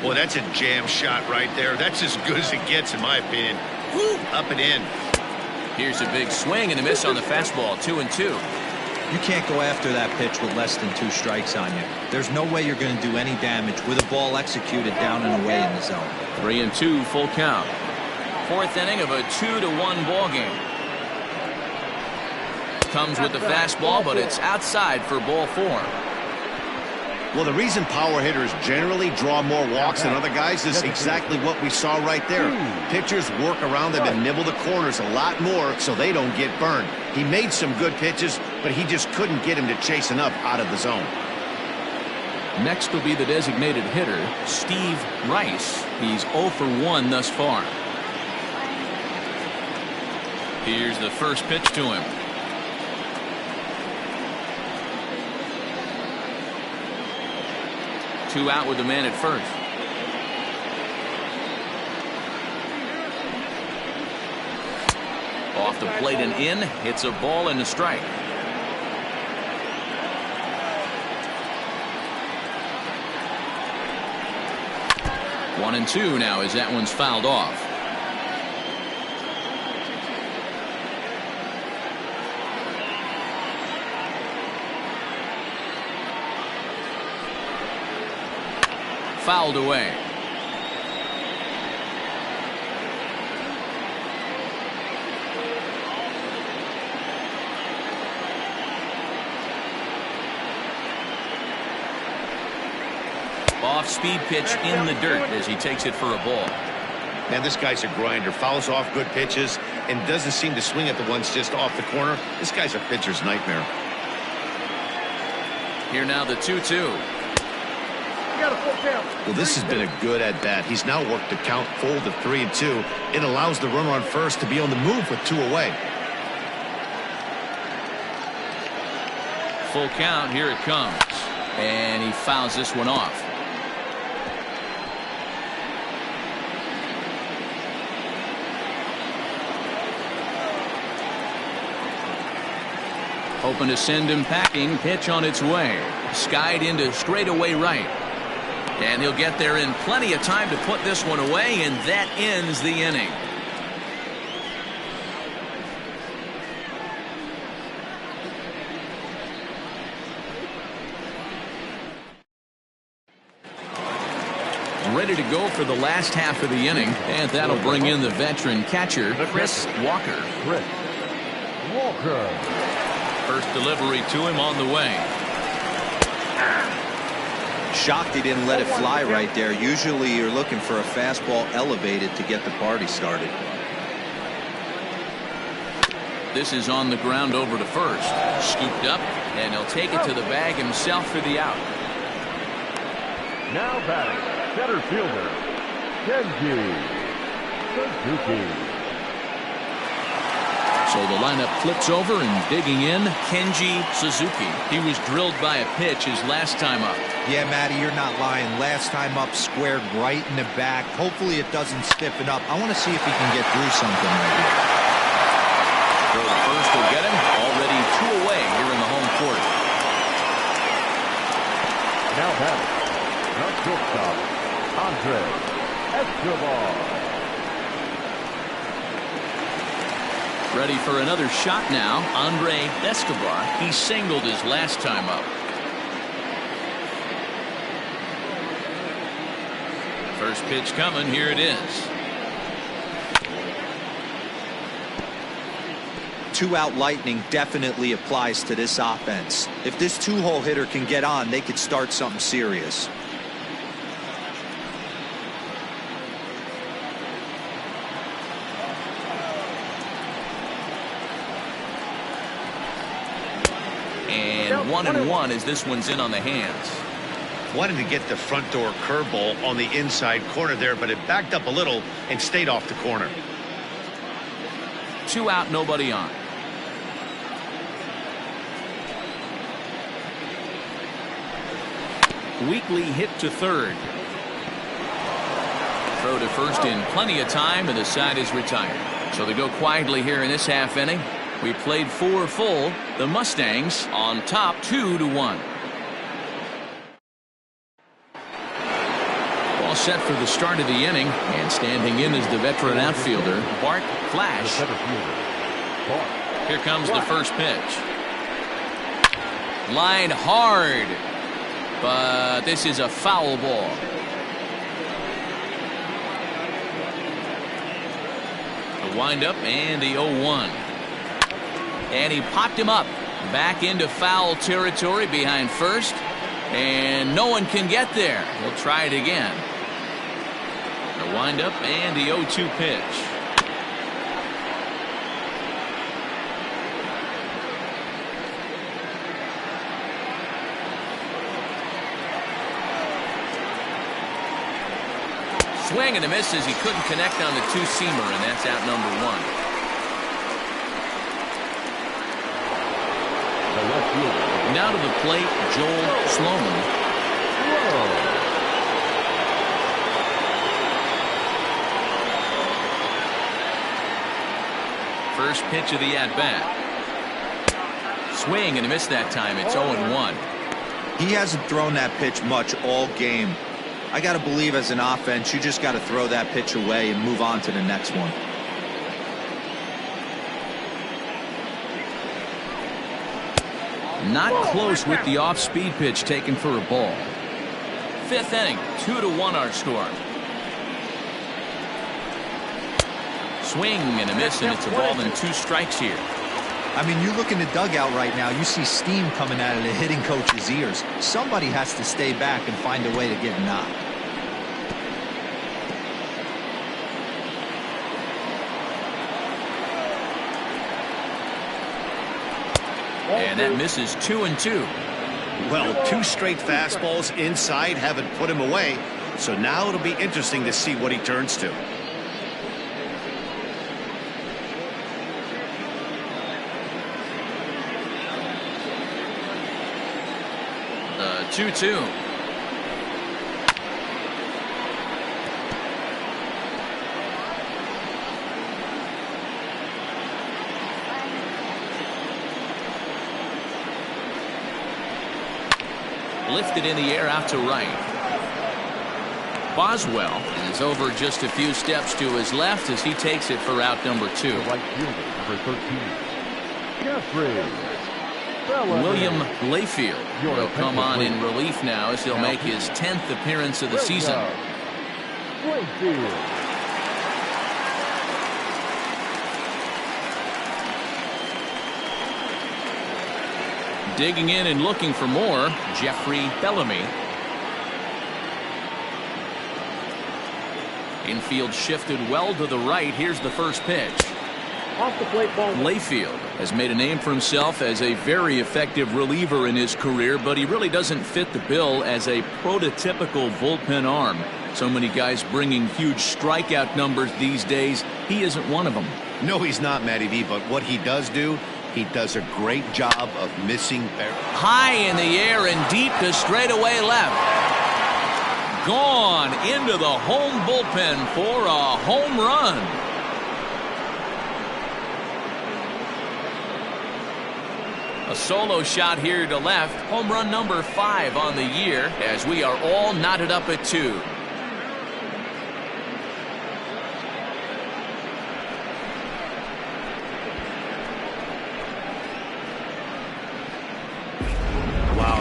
Speaker 2: Well, that's a jam shot right there. That's as good as it gets, in my opinion. Woo, up and in.
Speaker 1: Here's a big swing and a miss on the fastball. 2-2.
Speaker 4: You can't go after that pitch with less than 2 strikes on you. There's no way you're going to do any damage with a ball executed down and away in the zone.
Speaker 1: 3-2, full count. 4th inning of a 2-1 ball game. Comes with the fastball, but it's outside for ball 4.
Speaker 2: Well, the reason power hitters generally draw more walks than other guys is exactly what we saw right there. Pitchers work around them and nibble the corners a lot more so they don't get burned. He made some good pitches, but he just couldn't get him to chase enough out of the zone.
Speaker 1: Next will be the designated hitter, Steve Rice. He's 0 for 1 thus far. Here's the first pitch to him. Two out with the man at first. Off the plate and in. It's a ball and a strike. One and two now as that one's fouled off. Fouled away. Off-speed pitch in the dirt as he takes it for a ball.
Speaker 2: Man, this guy's a grinder. Fouls off good pitches and doesn't seem to swing at the ones just off the corner. This guy's a pitcher's nightmare.
Speaker 1: Here now the 2-2.
Speaker 2: Well, this has been a good at-bat. He's now worked the count full to 3-2. It allows the runner on first to be on the move with 2 away.
Speaker 1: Full count. Here it comes. And he fouls this one off. Hoping to send him packing. Pitch on its way. Skied into straightaway right. And he'll get there in plenty of time to put this one away, and that ends the inning. Ready to go for the last half of the inning, and that'll bring in the veteran catcher, Chris Walker.
Speaker 3: Chris Walker.
Speaker 1: First delivery to him on the way.
Speaker 4: Shocked he didn't let it fly right there. Usually you're looking for a fastball elevated to get the party started.
Speaker 1: This is on the ground over to first. Scooped up, and he'll take it to the bag himself for the out.
Speaker 3: Now batting, center fielder, Kenji Suzuki.
Speaker 1: So the lineup flips over, and digging in, Kenji Suzuki. He was drilled by a pitch his last time up.
Speaker 4: Yeah, Matty, you're not lying. Last time up, squared right in the back. Hopefully it doesn't stiffen up. I want to see if he can get through something right here.
Speaker 1: Throw to first will get him. Already 2 away here in the home quarter.
Speaker 3: Now batting, the shortstop, Andre Escobar.
Speaker 1: Ready for another shot now. Andre Escobar. He singled his last time up. First pitch coming. Here it is.
Speaker 4: 2-out lightning definitely applies to this offense. If this 2-hole hitter can get on, they could start something serious.
Speaker 1: And 1-1 as this one's in on the hands.
Speaker 2: Wanted to get the front door curveball on the inside corner there, but it backed up a little and stayed off the corner.
Speaker 1: 2 out, nobody on. weakly hit to third. Throw to first in plenty of time, and the side is retired. So they go quietly here in this half inning. We played 4 full. The Mustangs on top 2-1. All set for the start of the inning, and standing in is the veteran outfielder Bart Flash. Here comes the first pitch. Line hard, but this is a foul ball. The windup and the 0-1. And he popped him up back into foul territory behind first, and no one can get there. He'll try it again. The windup and the 0-2 pitch. Swing and a miss as he couldn't connect on the two-seamer, and that's out number 1. Now to the plate, Joel Sloan. First pitch of the at-bat. Swing and a miss that time. It's 0-1.
Speaker 4: He hasn't thrown that pitch much all game. I got to believe as an offense, you just got to throw that pitch away and move on to the next one.
Speaker 1: Not close with the off-speed pitch taken for a ball. 5th inning, 2-1 our score. Swing and a miss, and it's a ball and 2 strikes here.
Speaker 4: I mean, you look in the dugout right now, you see steam coming out of the hitting coach's ears. Somebody has to stay back and find a way to get knocked.
Speaker 1: And that misses 2-2.
Speaker 2: Well, 2 straight fastballs inside haven't put him away. So now it'll be interesting to see what he turns to.
Speaker 1: The 2-2. Lifted in the air out to right. Boswell is over just a few steps to his left as he takes it for out number 2.
Speaker 3: The right fielder, number 13, Jeffrey.
Speaker 1: William Layfield will come on in relief now as he'll make his 10th appearance of the season.
Speaker 3: Layfield.
Speaker 1: Digging in and looking for more, Jeffrey Bellamy. Infield shifted well to the right. Here's the first pitch.
Speaker 5: Off the plate, ball.
Speaker 1: Layfield has made a name for himself as a very effective reliever in his career, but he really doesn't fit the bill as a prototypical bullpen arm. So many guys bringing huge strikeout numbers these days. He isn't one of them.
Speaker 2: No, he's not, Matty V, but what he does do, he does a great job of missing barrels.
Speaker 1: High in the air and deep to straightaway left. Gone into the home bullpen for a home run. A solo shot here to left. Home run number 5 on the year as we are all knotted up at 2.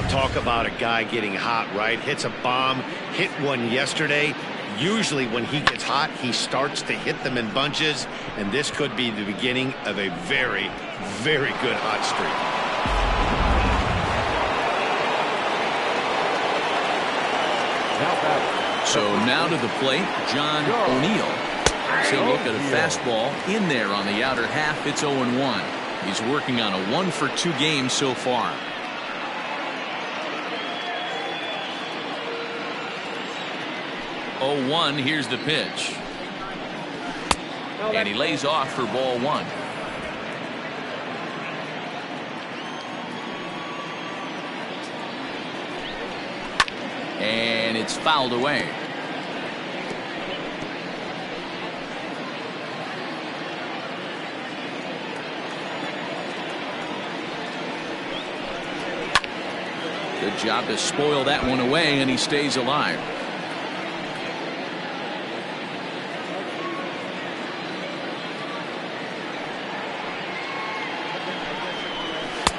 Speaker 2: Talk about a guy getting hot, right? Hits a bomb, hit one yesterday. Usually when he gets hot, he starts to hit them in bunches, and this could be the beginning of a very, very good hot streak.
Speaker 1: So now to the plate, John O'Neill. He'll look at a fastball in there on the outer half. It's 0-1. He's working on a 1-for-2 game so far. 0-1, here's the pitch. And he lays off for ball 1. And it's fouled away. Good job to spoil that one away, and he stays alive.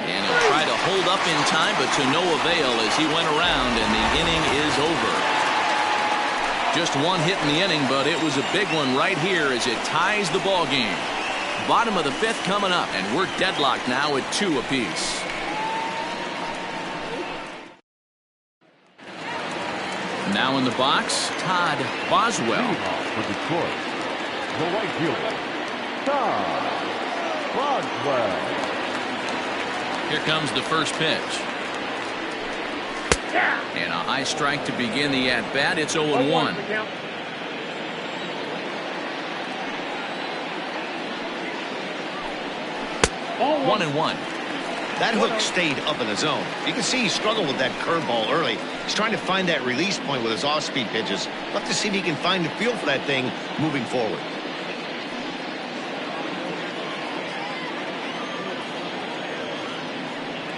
Speaker 1: And he'll try to hold up in time, but to no avail as he went around, and the inning is over. Just one hit in the inning, but it was a big one right here as it ties the ball game. Bottom of the fifth coming up, and we're deadlocked now at 2 apiece. Now in the box, Todd Boswell.
Speaker 3: For Detroit, the right fielder, Todd Boswell.
Speaker 1: Here comes the first pitch. And a high strike to begin the at-bat. It's 0-1. 1-1.
Speaker 2: That hook stayed up in the zone. You can see he struggled with that curveball early. He's trying to find that release point with his off-speed pitches. Love to see if he can find the feel for that thing moving forward.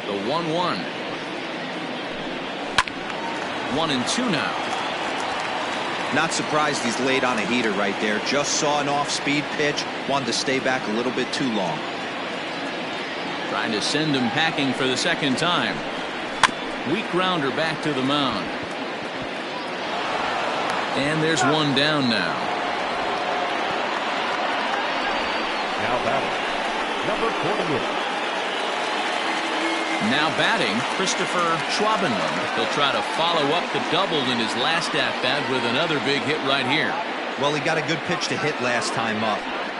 Speaker 1: The 1-1. 1-2 now.
Speaker 4: Not surprised he's laid on a heater right there. Just saw an off-speed pitch. Wanted to stay back a little bit too long.
Speaker 1: Trying to send him packing for the second time. Weak grounder back to the mound. And there's one down now.
Speaker 3: Now batting, number 48.
Speaker 1: Now batting, Christopher Schwabenland. He'll try to follow up the double in his last at-bat with another big hit right here.
Speaker 4: Well, he got a good pitch to hit last time up.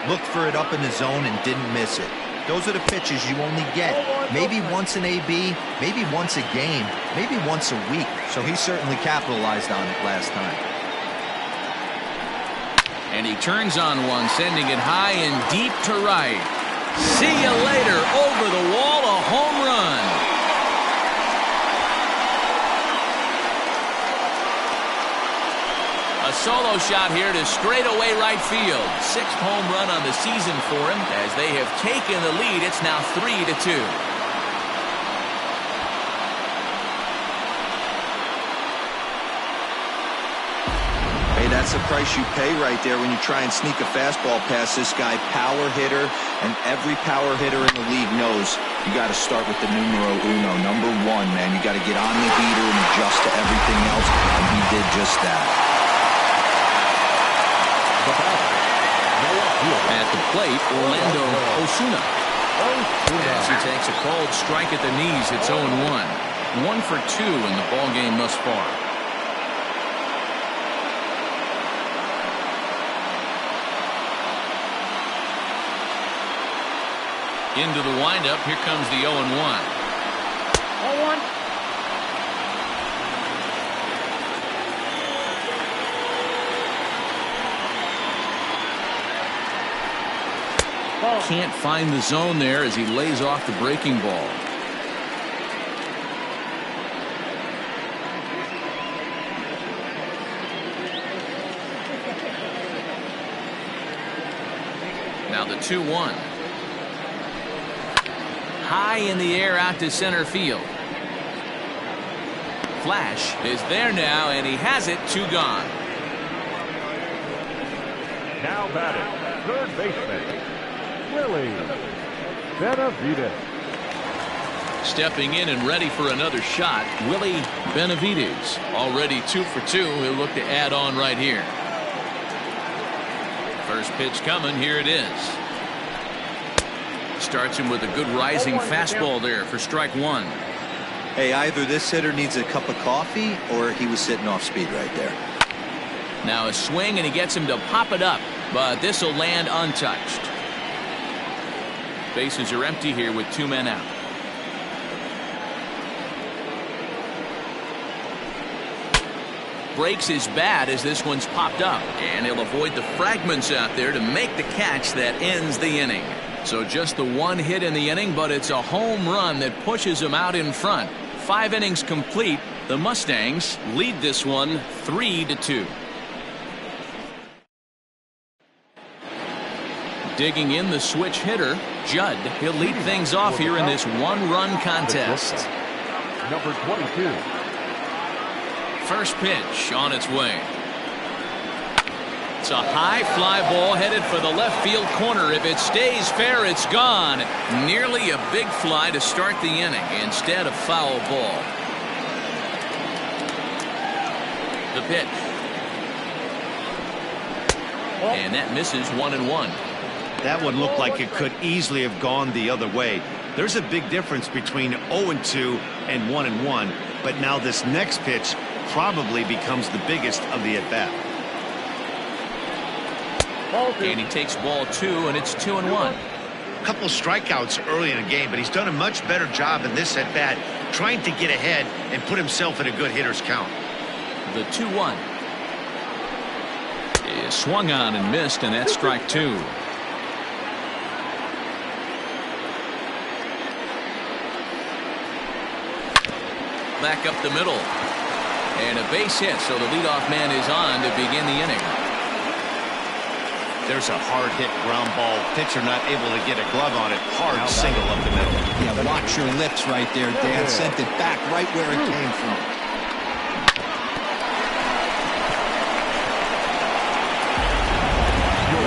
Speaker 4: Looked for it up in the zone and didn't miss it. Those are the pitches you only get. Maybe once an AB, maybe once a game, maybe once a week. So he certainly capitalized on it last time.
Speaker 1: And he turns on one, sending it high and deep to right. See you later. Over the wall, a home run. A solo shot here to straightaway right field. 6th home run on the season for him. As they have taken the lead, it's now 3-2.
Speaker 4: Hey, that's the price you pay right there when you try and sneak a fastball past this guy. Power hitter, and every power hitter in the league knows you got to start with the numero uno, number 1, man. You got to get on the heater and adjust to everything else, and he did just that.
Speaker 1: At the plate, Orlando Osuna. As he takes a called strike at the knees, it's 0-1. 1 for 2 in the ball game thus far. Into the windup, here comes the 0-1.
Speaker 5: 0-1.
Speaker 1: Can't find the zone there as he lays off the breaking ball. Now the 2-1. High in the air out to center field. Flash is there now, and he has it. 2 gone.
Speaker 3: Now batting, third baseman, Willie Benavides.
Speaker 1: Stepping in and ready for another shot, Willie Benavides. Already 2 for 2. He'll look to add on right here. First pitch coming. Here it is. Starts him with a good rising fastball there for strike 1.
Speaker 4: Hey, either this hitter needs a cup of coffee or he was sitting off speed right there.
Speaker 1: Now a swing, and he gets him to pop it up, but this will land untouched. Bases are empty here with 2 men out. Breaks his bat as this one's popped up, and he'll avoid the fragments out there to make the catch that ends the inning. So just the 1 hit in the inning, but it's a home run that pushes him out in front. 5 innings complete, The Mustangs lead this one 3-2. Digging in the switch hitter, Judd. He'll lead things off here in this one-run contest.
Speaker 3: Number 22.
Speaker 1: First pitch on its way. It's a high fly ball headed for the left field corner. If it stays fair, it's gone. Nearly a big fly to start the inning. Instead, a foul ball. The pitch. And that misses 1-1.
Speaker 2: That one looked like it could easily have gone the other way. There's a big difference between 0-2 and 1-1, but now this next pitch probably becomes the biggest of the at-bat.
Speaker 1: And he takes ball 2, and it's 2-1.
Speaker 2: A couple strikeouts early in the game, but he's done a much better job in this at-bat trying to get ahead and put himself in a good hitter's count.
Speaker 1: The 2-1 is swung on and missed, and that's strike 2. Back up the middle. And a base hit, so the leadoff man is on to begin the inning.
Speaker 2: There's a hard hit ground ball. Pitcher not able to get a glove on it. Hard single up the middle.
Speaker 4: Yeah, watch your lips right there, Dan. Sent it back right where it came from.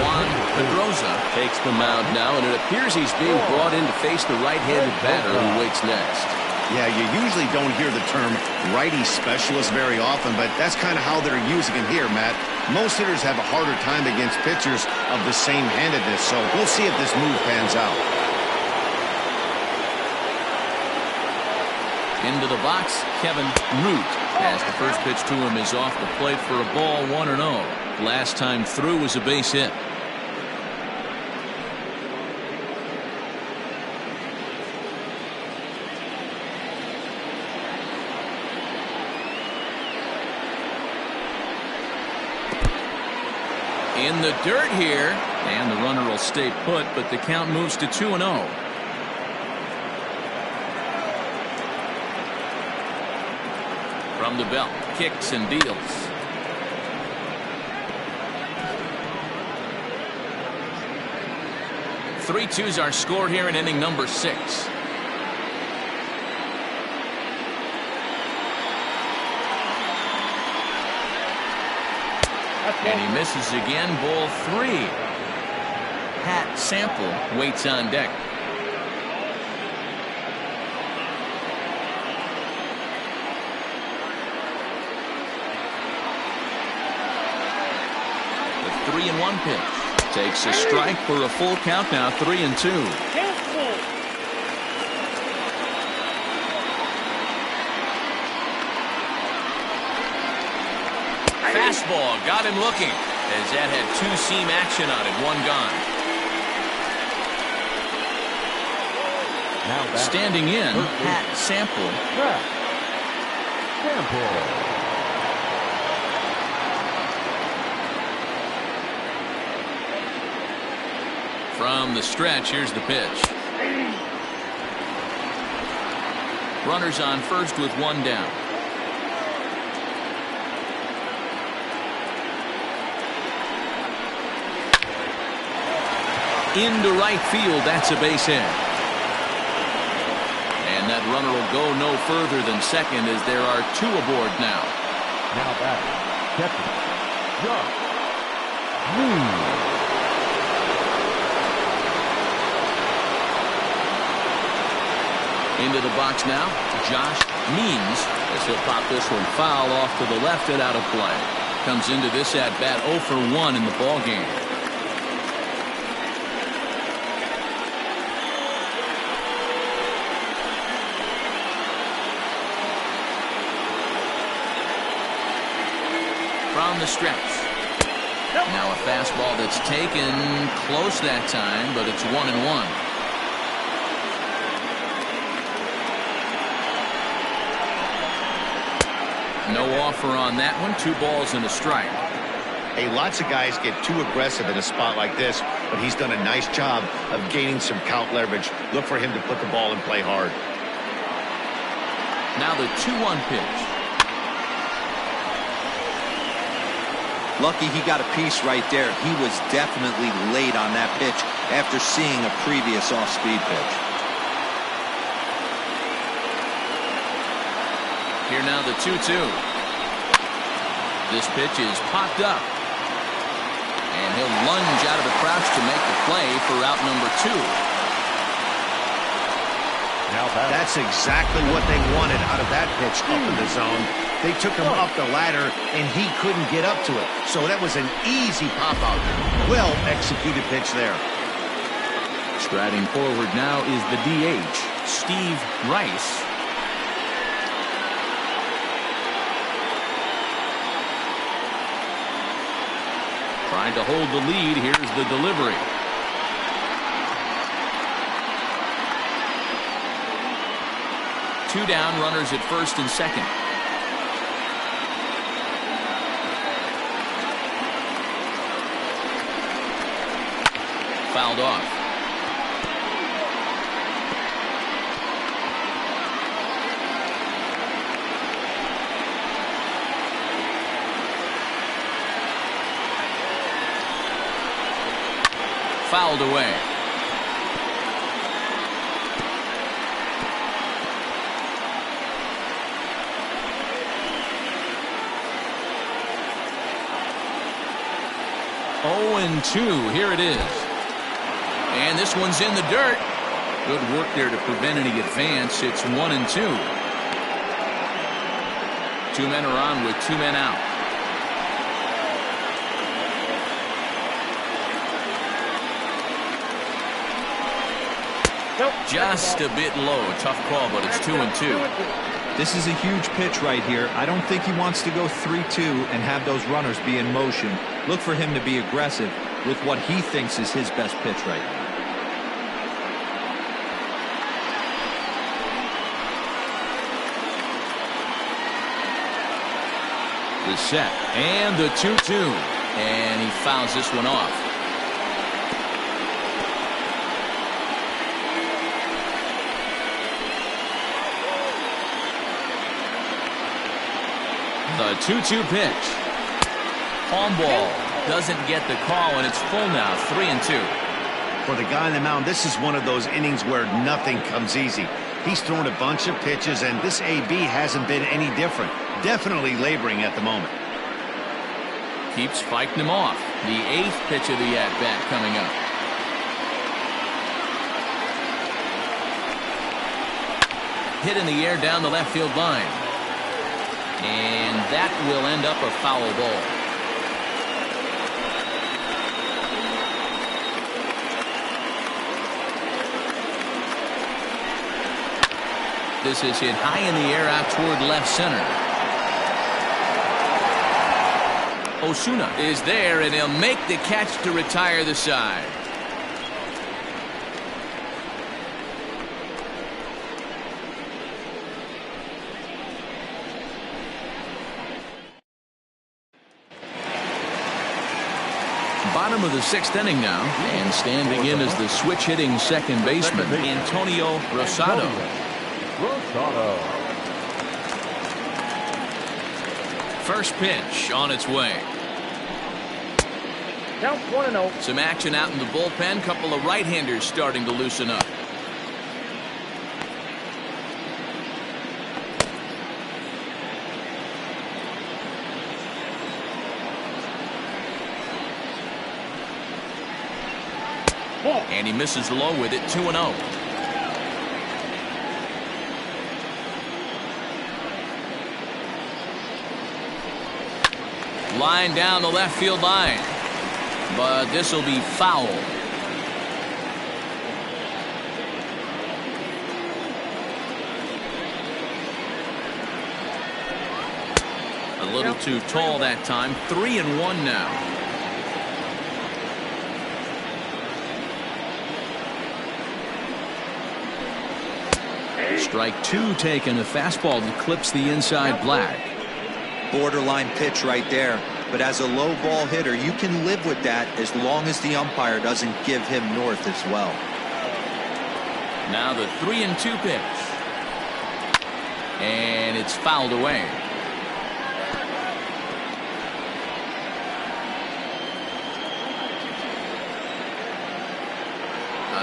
Speaker 1: Juan Pedroza takes the mound now, and it appears he's being brought in to face the right-handed batter who waits next.
Speaker 2: Yeah, you usually don't hear the term righty specialist very often, but that's kind of how they're using him here, Matt. Most hitters have a harder time against pitchers of the same handedness, so we'll see if this move pans out.
Speaker 1: Into the box, Kevin Root. As the first pitch to him is off the plate for a ball, 1-0. Last time through was a base hit. In the dirt here, and the runner will stay put, but the count moves to 2-0. From the belt, kicks and deals. Three-two's our score here in inning number 6. And he misses again, ball 3. Pat Sample waits on deck. The 3-1 pitch takes a strike for a full count now, 3-2. Fastball got him looking as that had two-seam action on it. One gone.
Speaker 3: Now back.
Speaker 1: Standing in, Pat Sample. From the stretch, here's the pitch. Runners on first with one down. Into right field, that's a base hit. And that runner will go no further than second as there are 2 aboard now.
Speaker 3: Now back. Catcher. Josh.
Speaker 1: Into the box now, Josh Means, as he'll pop this one foul off to the left and out of play. Comes into this at bat 0 for 1 in the ball game. From the stretch. Now a fastball that's taken close that time, but it's 1-1. No offer on that one. 2 balls and a strike.
Speaker 2: Hey, lots of guys get too aggressive in a spot like this, but he's done a nice job of gaining some count leverage. Look for him to put the ball in play hard.
Speaker 1: Now the 2-1 pitch.
Speaker 4: Lucky he got a piece right there. He was definitely late on that pitch after seeing a previous off-speed pitch.
Speaker 1: Here now the 2-2. This pitch is popped up. And he'll lunge out of the crouch to make the play for out number 2.
Speaker 2: That's exactly what they wanted out of that pitch up in the zone. They took him up the ladder, and he couldn't get up to it. So that was an easy pop-out. Well-executed pitch there.
Speaker 1: Striding forward now is the DH, Steve Rice. Trying to hold the lead. Here's the delivery. Two down, runners at first and second. Fouled off. Fouled away. Oh, and 2. Here it is. And this one's in the dirt. Good work there to prevent any advance. It's 1-2. 2 men are on with 2 men out. Just a bit low. Tough call, but it's 2-2.
Speaker 4: This is a huge pitch right here. I don't think he wants to go 3-2 and have those runners be in motion. Look for him to be aggressive with what he thinks is his best pitch right now.
Speaker 1: The set and the 2-2, and he fouls this one off. The 2-2 pitch. Palm ball doesn't get the call, and it's full now. 3-2.
Speaker 2: For the guy on the mound, this is one of those innings where nothing comes easy. He's thrown a bunch of pitches, and this AB hasn't been any different. Definitely laboring at the moment.
Speaker 1: Keeps fighting him off. The 8th pitch of the at-bat coming up. Hit in the air down the left field line. And that will end up a foul ball. This is hit high in the air out toward left center. Osuna is there, and he'll make the catch to retire the side. Bottom of the 6th inning now, and standing in is the switch-hitting second baseman, Antonio Rosado. First pitch on its way.
Speaker 5: Count 1-0.
Speaker 1: Some action out in the bullpen. Couple of right-handers starting to loosen up. And he misses low with it. 2-0. Line down the left field line, but this will be foul. A little too tall that time. 3-1 now. Strike 2 taken. A fastball that clips the inside black.
Speaker 4: Borderline pitch right there. But as a low ball hitter, you can live with that as long as the umpire doesn't give him north as well.
Speaker 1: Now the 3-2 pitch. And it's fouled away.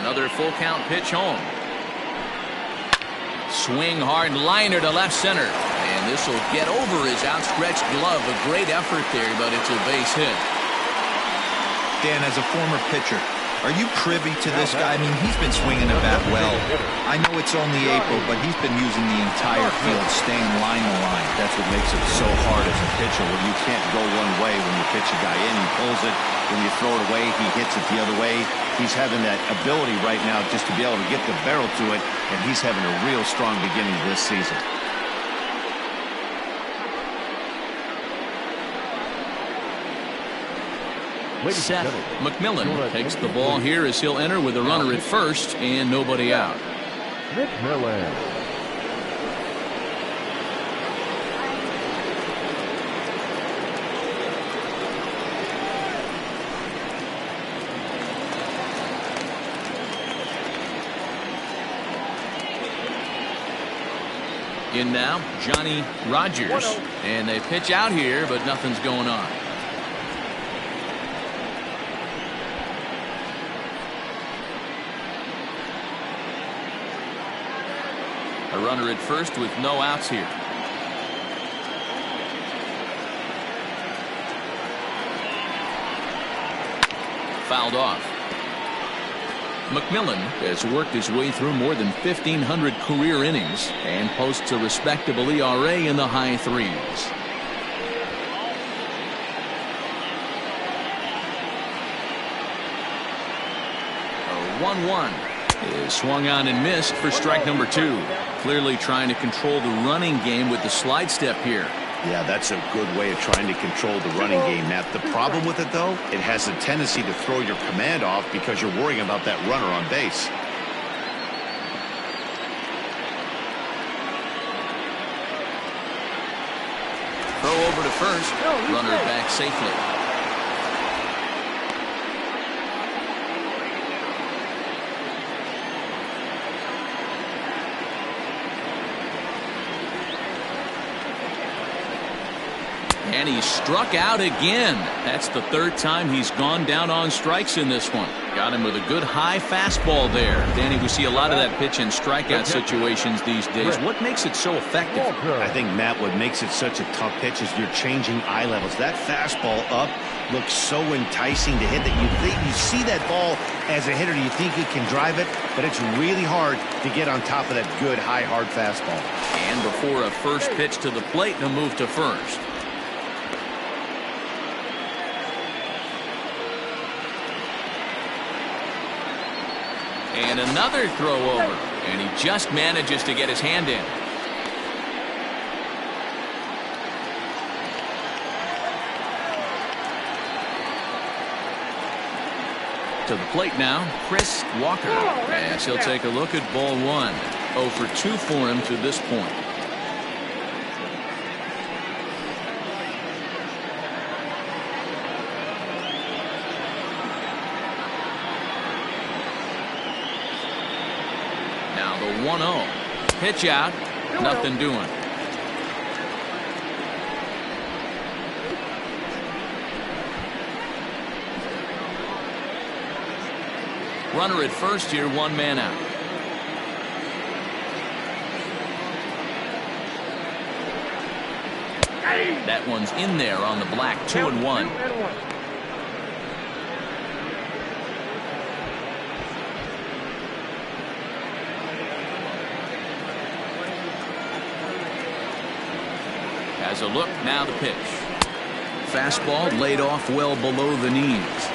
Speaker 1: Another full count pitch home. Swing hard liner to left center. And this will get over his outstretched glove. A great effort there, but it's a base hit.
Speaker 4: Dan, as a former pitcher, are you privy to this guy? I mean, he's been swinging the bat well. I know it's only April, but he's been using the entire field, staying line to line.
Speaker 2: That's what makes it so hard as a pitcher, when you can't go one way when you pitch a guy in. He pulls it. When you throw it away, he hits it the other way. He's having that ability right now just to be able to get the barrel to it, and he's having a real strong beginning this season.
Speaker 1: Seth McMillan takes the ball here as he'll enter with a runner at first and nobody out.
Speaker 3: McMillan.
Speaker 1: In now, Johnny Rogers. And they pitch out here, but nothing's going on. A runner at first with no outs here. Fouled off. McMillan has worked his way through more than 1,500 career innings and posts a respectable ERA in the high threes. A 1-1 is swung on and missed for strike number 2. Clearly trying to control the running game with the slide step here.
Speaker 2: Yeah, that's a good way of trying to control the running game, Matt. The problem with it, though, it has a tendency to throw your command off because you're worrying about that runner on base.
Speaker 1: Throw over to first. Runner back safely. And he's struck out again. That's the third time he's gone down on strikes in this one. Got him with a good high fastball there. Danny, we see a lot of that pitch and strikeout situations these days. What makes it so effective?
Speaker 2: I think, Matt, what makes it such a tough pitch is you're changing eye levels. That fastball up looks so enticing to hit that you see that ball as a hitter, you think you can drive it, but it's really hard to get on top of that good high hard fastball.
Speaker 1: And before a first pitch to the plate and a move to first. And another throw over, and he just manages to get his hand in. To the plate now, Chris Walker, as he'll take a look at ball 1. 0 for 2 for him to this point. Now the 1-0. Pitch out, nothing doing. Runner at first here, 1 man out. That one's in there on the black. 2-1. Has a look, now the pitch. Fastball laid off well below the knees.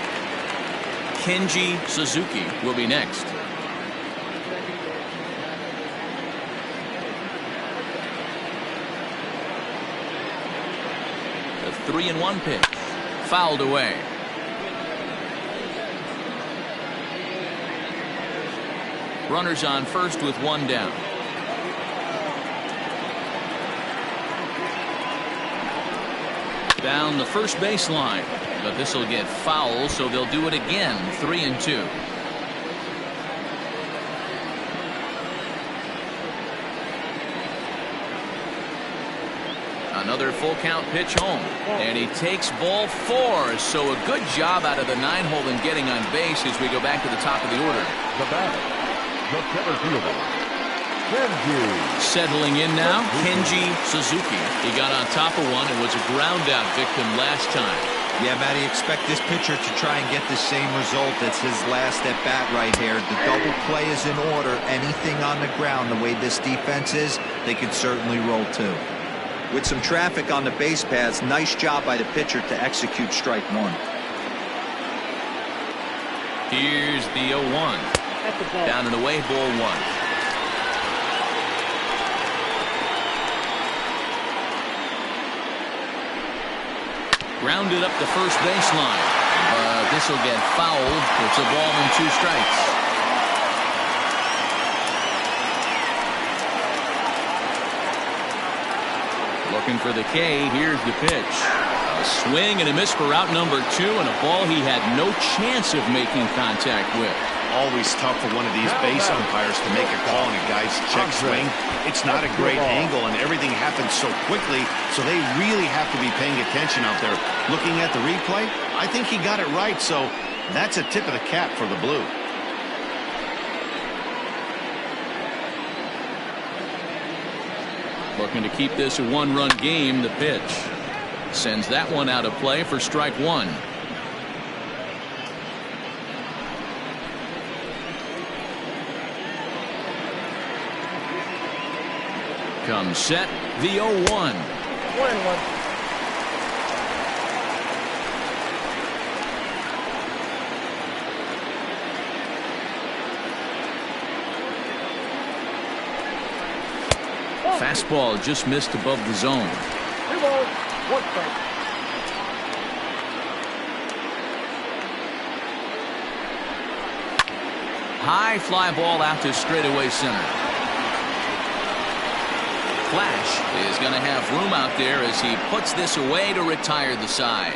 Speaker 1: Kenji Suzuki will be next. The 3-1 pitch. Fouled away. Runners on first with 1 down. Down the first baseline, but this will get foul, so they'll do it again. 3-2. Another full count pitch home. And he takes ball 4. So a good job out of the 9-hole in getting on base as we go back to the top of the order.
Speaker 3: The batter, the center fielder, Kenji.
Speaker 1: Settling in now, Kenji Suzuki. He got on top of one and was a ground out victim last time.
Speaker 4: Yeah, Matty, expect this pitcher to try and get the same result as his last at bat right here. The double play is in order. Anything on the ground, the way this defense is, they could certainly roll too. With some traffic on the base paths, nice job by the pitcher to execute strike 1.
Speaker 1: Here's the 0-1. Down and away, ball 1. Grounded up the first baseline. This will get fouled. It's a ball and 2 strikes. Looking for the K. Here's the pitch. A swing and a miss for out number 2, and a ball he had no chance of making contact with.
Speaker 2: Always tough for one of these base umpires to make a call on a guy's check swing. It's not a great angle, and everything happens so quickly, so they really have to be paying attention out there. Looking at the replay, I think he got it right, so that's a tip of the cap for the Blue.
Speaker 1: Looking to keep this a 1-run game. The pitch sends that one out of play for strike 1. Comes set, the 0-1.
Speaker 5: 1-1.
Speaker 1: Fastball just missed above the zone.
Speaker 5: 2 balls, 1 strike.
Speaker 1: High fly ball out to straightaway center. Flash is going to have room out there as he puts this away to retire the side.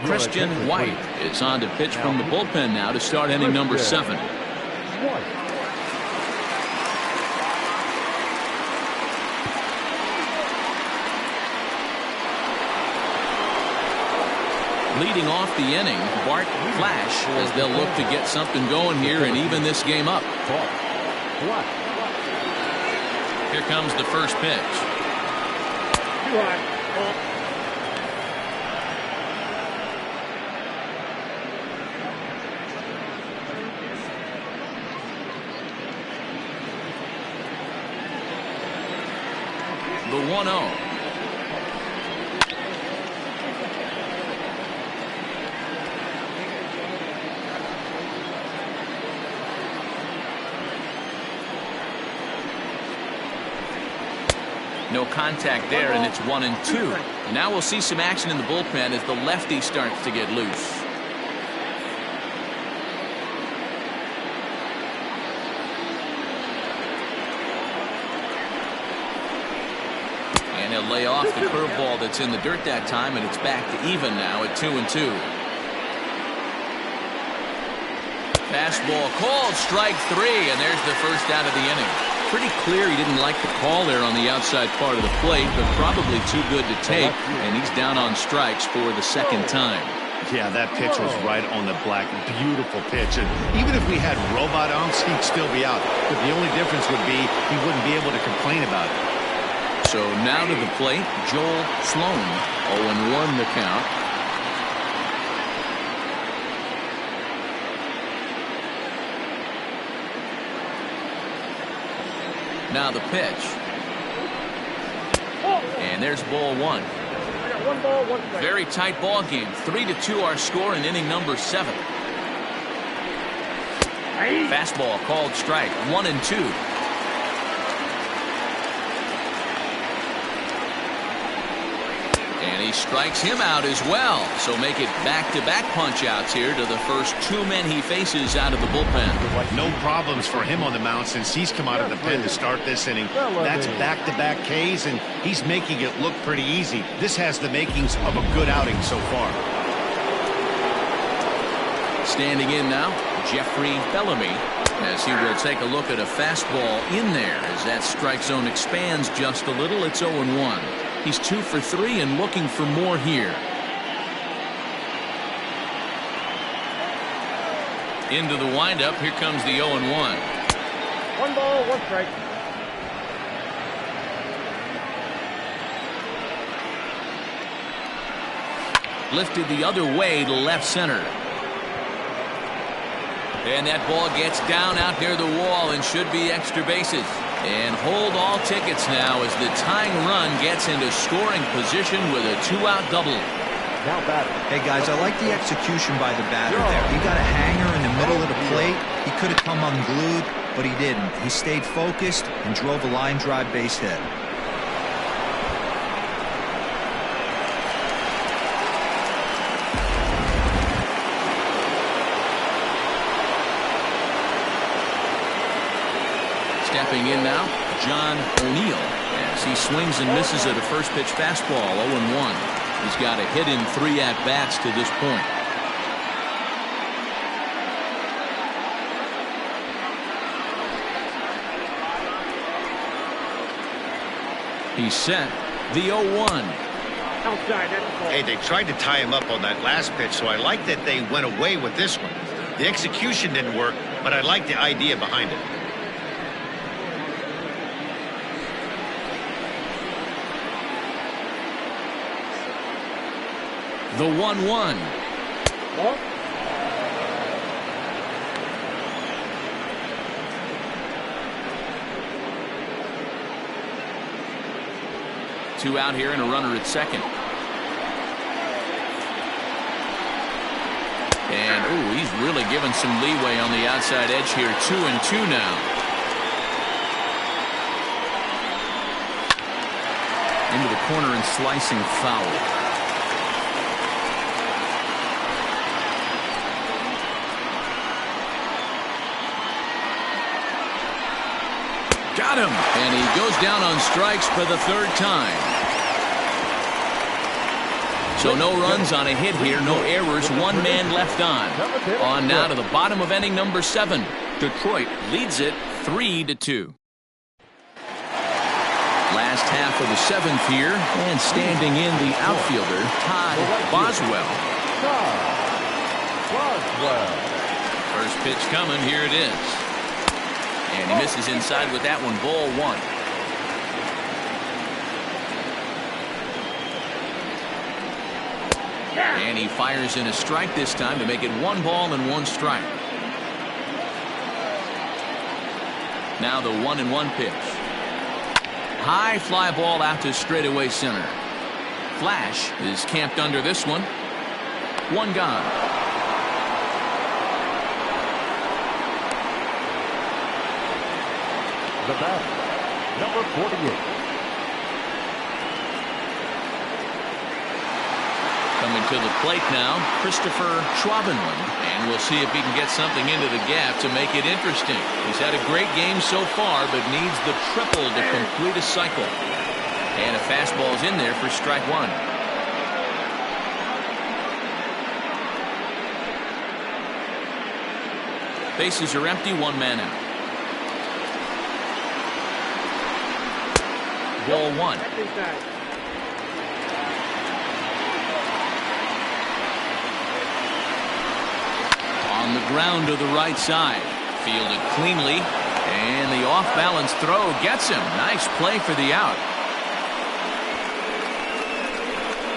Speaker 1: Christian White is on to pitch from the bullpen now to start inning number 7. Leading off the inning, Bart Flash, as they'll look to get something going here and even this game up. Here comes the first pitch.
Speaker 5: Too high.
Speaker 1: The 1-0. No contact there, and it's 1-2. Now we'll see some action in the bullpen as the lefty starts to get loose. And he'll lay off the curveball that's in the dirt that time, and it's back to even now at 2-2. Fastball called, strike 3, and there's the first out of the inning. Pretty clear he didn't like the call there on the outside part of the plate, but probably too good to take, and he's down on strikes for the second time.
Speaker 2: Yeah, that pitch was right on the black. Beautiful pitch. And even if we had robot umps, he'd still be out. But the only difference would be he wouldn't be able to complain about it.
Speaker 1: So now to the plate, Joel Sloan. 0-1 the count. Now the pitch. And there's ball 1.
Speaker 5: I got 1 ball, 1 strike.
Speaker 1: Very tight ball game. 3-2 our score in inning number 7. Fastball called strike. 1-2. And he strikes him out as well. So make it back-to-back punch-outs here to the first 2 men he faces out of the bullpen.
Speaker 2: No problems for him on the mound since he's come out of the pen to start this inning. That's back-to-back Ks, and he's making it look pretty easy. This has the makings of a good outing so far.
Speaker 1: Standing in now, Jeffrey Bellamy. as he will take a look at a fastball in there as that strike zone expands just a little. It's 0-1. He's 2 for 3 and looking for more here. Into the windup. Here comes the 0-1.
Speaker 5: 1 ball, 1 strike.
Speaker 1: Lifted the other way to left center. And that ball gets down out near the wall and should be extra bases. And hold all tickets now as the tying run gets into scoring position with a 2-out double.
Speaker 3: Now batter.
Speaker 4: Hey guys, I like the execution by the batter there. He got a hanger in the middle of the plate. He could have come unglued, but he didn't. He stayed focused and drove a line drive base hit.
Speaker 1: Stepping in now, John O'Neill, as he swings and misses at a first pitch fastball, 0-1. He's got a hit in 3 at-bats to this point. He's set, the 0-1.
Speaker 5: Outside, that's the ball.
Speaker 2: Hey, they tried to tie him up on that last pitch, so I like that they went away with this one. The execution didn't work, but I like the idea behind it.
Speaker 1: The 1-1.
Speaker 5: Ball.
Speaker 1: Two out here and a runner at second. And, ooh, he's really given some leeway on the outside edge here. 2-2 now. Into the corner and slicing foul. Got him, and he goes down on strikes for the 3rd time. So no runs on a hit here, no errors, 1 man left on. On now to the bottom of inning number 7. Detroit leads it 3-2. Last half of the 7th here, and standing in the outfielder, Todd Boswell. First pitch coming, here it is. And he misses inside with that one, ball 1. And he fires in a strike this time to make it 1 ball and 1 strike. Now the 1-1 pitch. High fly ball out to straightaway center. Flash is camped under this one. 1 gone.
Speaker 3: The batter, number 48.
Speaker 1: Coming to the plate now, Christopher Schwabenland, and we'll see if he can get something into the gap to make it interesting. He's had a great game so far, but needs the triple to complete a cycle. And a fastball's in there for strike 1. Bases are empty, 1 man out. Ball 1. On the ground to the right side. Fielded cleanly. And the off-balance throw gets him. Nice play for the out.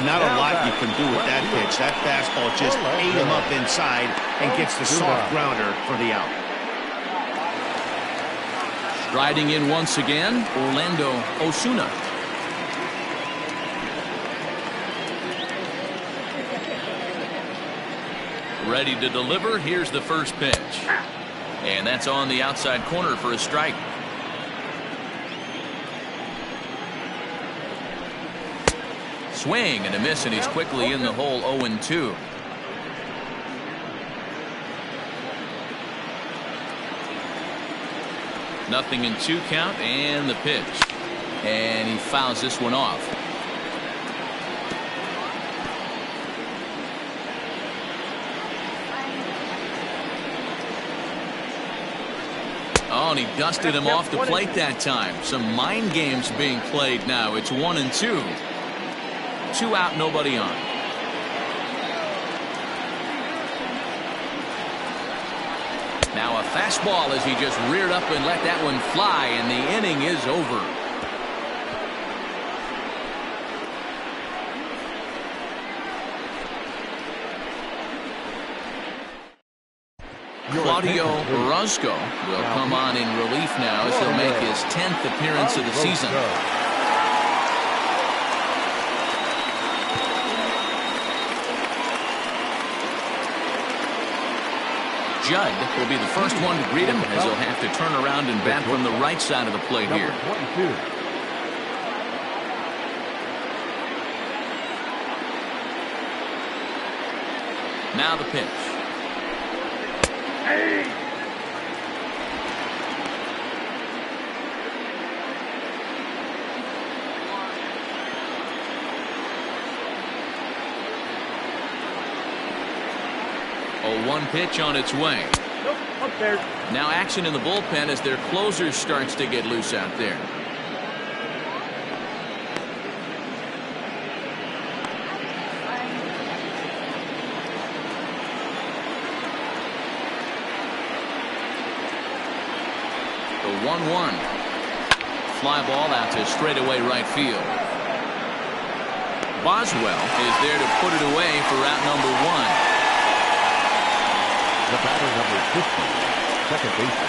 Speaker 2: Not a lot you can do with that pitch. That fastball just ate him up inside and gets the soft grounder for the out.
Speaker 1: Striding in once again, Orlando Osuna. Ready to deliver. Here's the first pitch. And that's on the outside corner for a strike. Swing and a miss, and he's quickly in the hole. 0-2. Nothing in 2 count, and the pitch. And he fouls this one off. Oh, and he dusted him off the plate that time. Some mind games being played now. It's 1-2. 2 out, nobody on. Now a fastball as he just reared up and let that one fly, and the inning is over. Claudio Orozco will come on in relief now as he'll make his 10th appearance of the season. Judd will be the first one to greet him as he'll have to turn around and bat from the right side of the plate here. Now the pitch. Hey. A 1 pitch on its way.
Speaker 5: Nope, up there.
Speaker 1: Now action in the bullpen as their closer starts to get loose out there. The 1-1. Fly ball out to straightaway right field. Boswell is there to put it away for out number 1.
Speaker 3: The batter number 50, second baseman,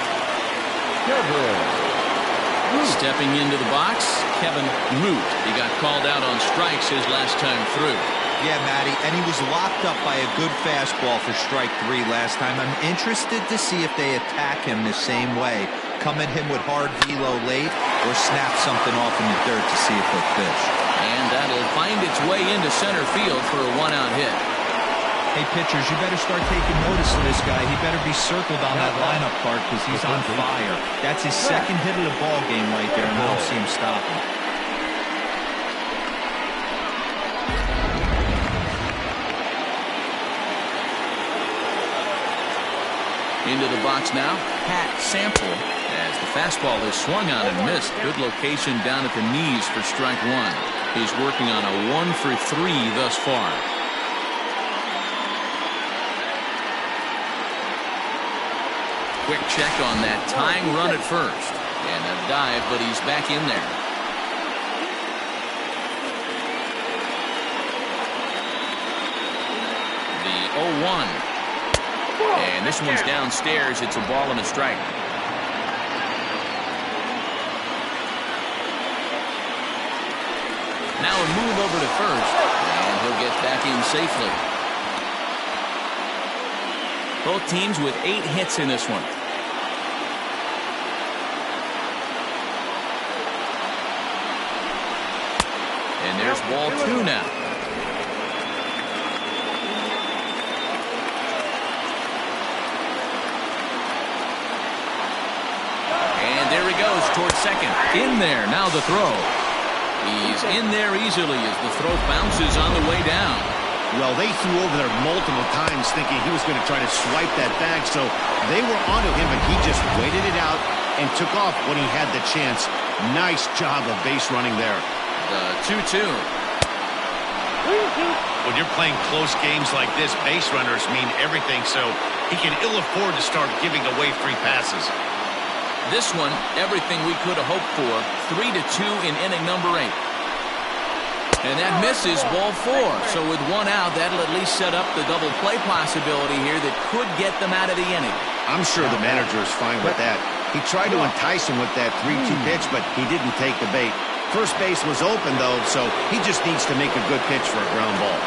Speaker 3: Kevin.
Speaker 1: Stepping into the box, Kevin Root. He got called out on strikes his last time through.
Speaker 4: Yeah, Matty, and he was locked up by a good fastball for strike 3 last time. I'm interested to see if they attack him the same way. Come at him with hard velo late or snap something off in the dirt to see if he'll pitch.
Speaker 1: And that'll find its way into center field for a 1-out hit.
Speaker 4: Hey, pitchers, you better start taking notice of this guy. He better be circled on that lineup card because he's on fire. That's his second hit of the ball game right there, and I don't see him stopping.
Speaker 1: Into the box now, Pat Sample, as the fastball is swung on and missed. Good location down at the knees for strike 1. He's working on a 1 for 3 thus far. Quick check on that tying run at first. And a dive, but he's back in there. The 0-1. And this one's downstairs. It's a ball and a strike. Now a move over to first. And he'll get back in safely. Both teams with 8 hits in this one. And there's ball 2 now. And there he goes towards second. In there. Now the throw. He's in there easily as the throw bounces on the way down.
Speaker 2: Well, they threw over there multiple times thinking he was going to try to swipe that bag, so they were onto him, and he just waited it out and took off when he had the chance. Nice job of base running there.
Speaker 1: The 2-2.
Speaker 2: When you're playing close games like this, base runners mean everything, so he can ill afford to start giving away free passes.
Speaker 1: This one, everything we could have hoped for. 3-2 in inning number 8. And that misses ball 4. So with 1 out, that'll at least set up the double play possibility here that could get them out of the inning.
Speaker 2: I'm sure the manager is fine with that. He tried to entice him with that 3-2 pitch, but he didn't take the bait. First base was open, though, so he just needs to make a good pitch for a ground ball.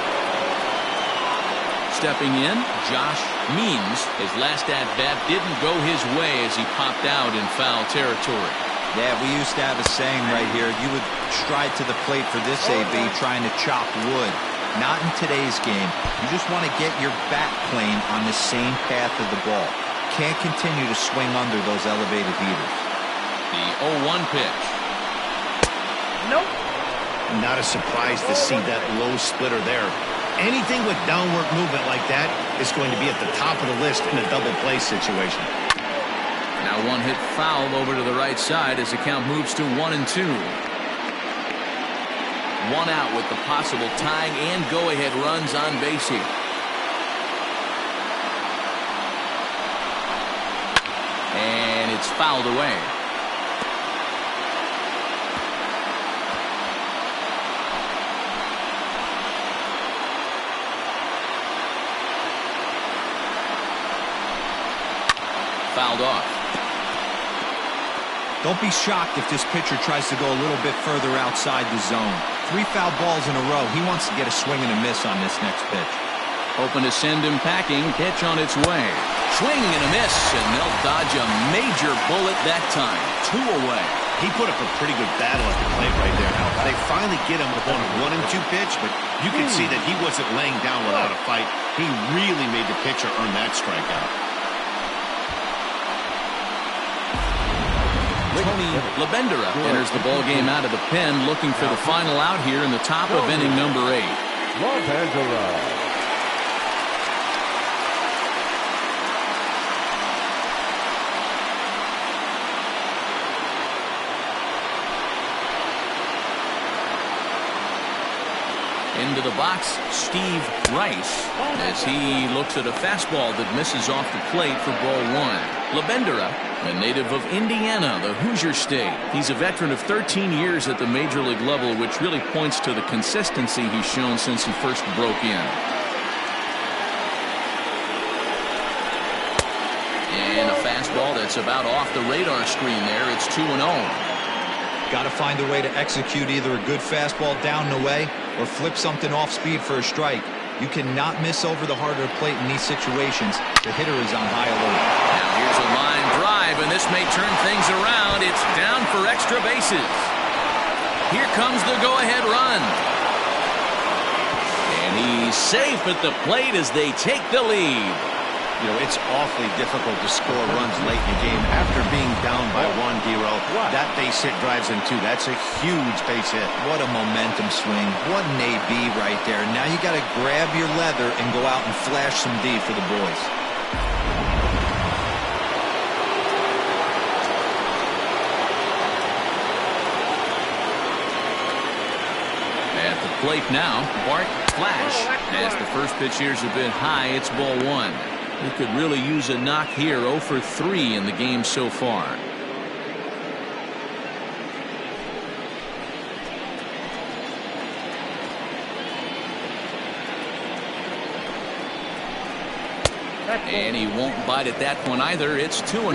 Speaker 1: Stepping in, Josh Means. His last at-bat didn't go his way as he popped out in foul territory.
Speaker 4: Yeah, we used to have a saying right here. You would stride to the plate for this AB trying to chop wood. Not in today's game. You just want to get your bat plane on the same path of the ball. Can't continue to swing under those elevated heaters.
Speaker 1: The 0-1 pitch.
Speaker 5: Nope.
Speaker 2: Not a surprise to see that low splitter there. Anything with downward movement like that is going to be at the top of the list in a double play situation.
Speaker 1: Now one hit foul over to the right side as the count moves to 1-2. One out with the possible tying and go-ahead runs on base here. And it's fouled away. Fouled off.
Speaker 4: Don't be shocked if this pitcher tries to go a little bit further outside the zone. 3 foul balls in a row. He wants to get a swing and a miss on this next pitch.
Speaker 1: Hoping to send him packing. Pitch on its way. Swing and a miss, and they'll dodge a major bullet that time. 2 away.
Speaker 2: He put up a pretty good battle at the plate right there. Now, they finally get him on a 1-2 pitch, but you can see that he wasn't laying down without a fight. He really made the pitcher earn that strikeout.
Speaker 1: Tony Labendera enters the ball game out of the pen, looking for the final out here in the top of inning number 8.
Speaker 3: Labendera.
Speaker 1: Into the box, Steve Rice, as he looks at a fastball that misses off the plate for ball 1. Labendera, a native of Indiana, the Hoosier State. He's a veteran of 13 years at the major league level, which really points to the consistency he's shown since he first broke in. And a fastball that's about off the radar screen there. It's 2-0.
Speaker 4: Got to find a way to execute either a good fastball down and away or flip something off speed for a strike. You cannot miss over the heart of the plate in these situations. The hitter is on high alert.
Speaker 1: Now here's a line drive, and this may turn things around. It's down for extra bases. Here comes the go-ahead run. And he's safe at the plate as they take the lead.
Speaker 2: You know, it's awfully difficult to score runs late in the game after being down by 1, D-Row. That base hit drives in 2. That's a huge base hit.
Speaker 4: What a momentum swing. What an AB right there. Now you got to grab your leather and go out and flash some D for the boys.
Speaker 1: At the plate now, Bart Flash. As the first pitch here's a bit high, it's ball 1. He could really use a knock here. 0 for 3 in the game so far. And he won't bite at that one either. It's 2-0.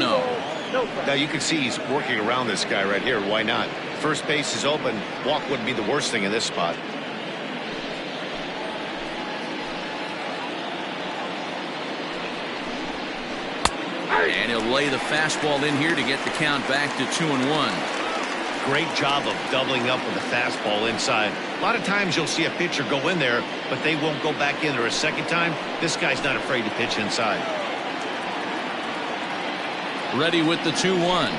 Speaker 2: Now you can see he's working around this guy right here. Why not? First base is open. Walk wouldn't be the worst thing in this spot.
Speaker 1: And he'll lay the fastball in here to get the count back to 2-1.
Speaker 2: Great job of doubling up with the fastball inside. A lot of times you'll see a pitcher go in there, but they won't go back in there a second time. This guy's not afraid to pitch inside.
Speaker 1: Ready with the 2-1.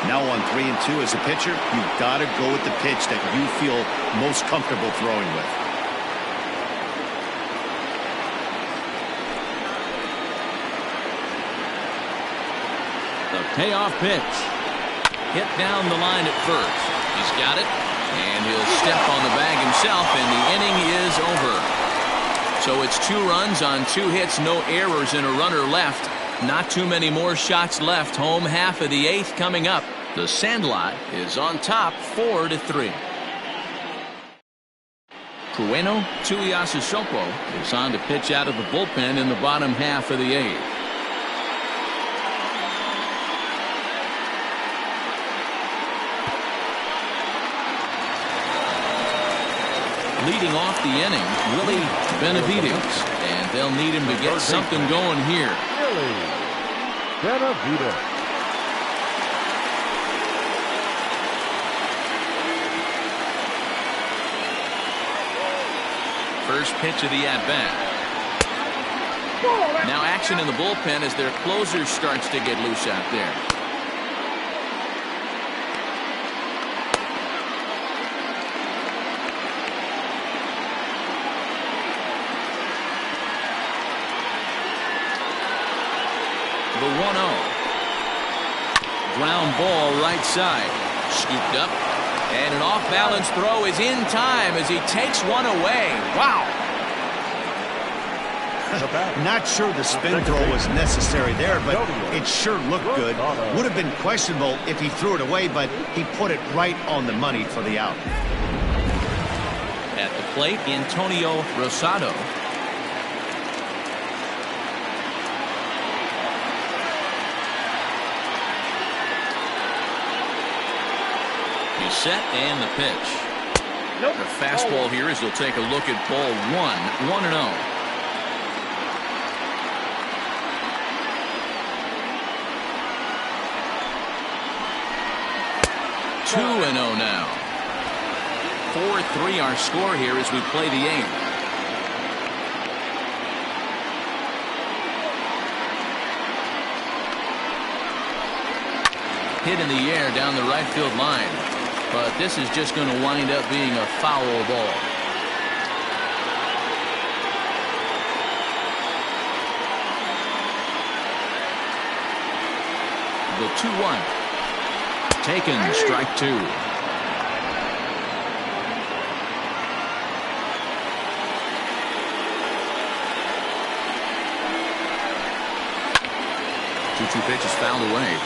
Speaker 2: Now on 3 and 2 as a pitcher, you've got to go with the pitch that you feel most comfortable throwing with.
Speaker 1: The payoff pitch. Hit down the line at first. He's got it, and he'll step on the bag himself, and the inning is over. So it's 2 runs on 2 hits, no errors, and a runner left. Not too many more shots left. Home half of the 8th coming up. The Sandlot is on top 4-3. Trueno Tuiasosopo is on to pitch out of the bullpen in the bottom half of the 8th. Leading off the inning, Willie Benavides, and they'll need him to get something going here.
Speaker 3: Willie Benavides.
Speaker 1: First pitch of the at-bat. Now action in the bullpen as their closer starts to get loose out there. the 1-0. Ground ball right side. Scooped up. And an off-balance throw is in time as he takes one away. Wow.
Speaker 2: Not sure the spin throw was necessary there, but it sure looked good. Would have been questionable if he threw it away, but he put it right on the money for the out.
Speaker 1: At the plate, Antonio Rosado. He's set and the pitch.
Speaker 5: Nope.
Speaker 1: The fastball here as he'll take a look at ball 1-0. 2-0 now. 4-3 our score here as we play the 8th. Hit in the air down the right field line. But this is just going to wind up being a foul ball. The 2-1. Taken, strike 2. Two pitches fouled away.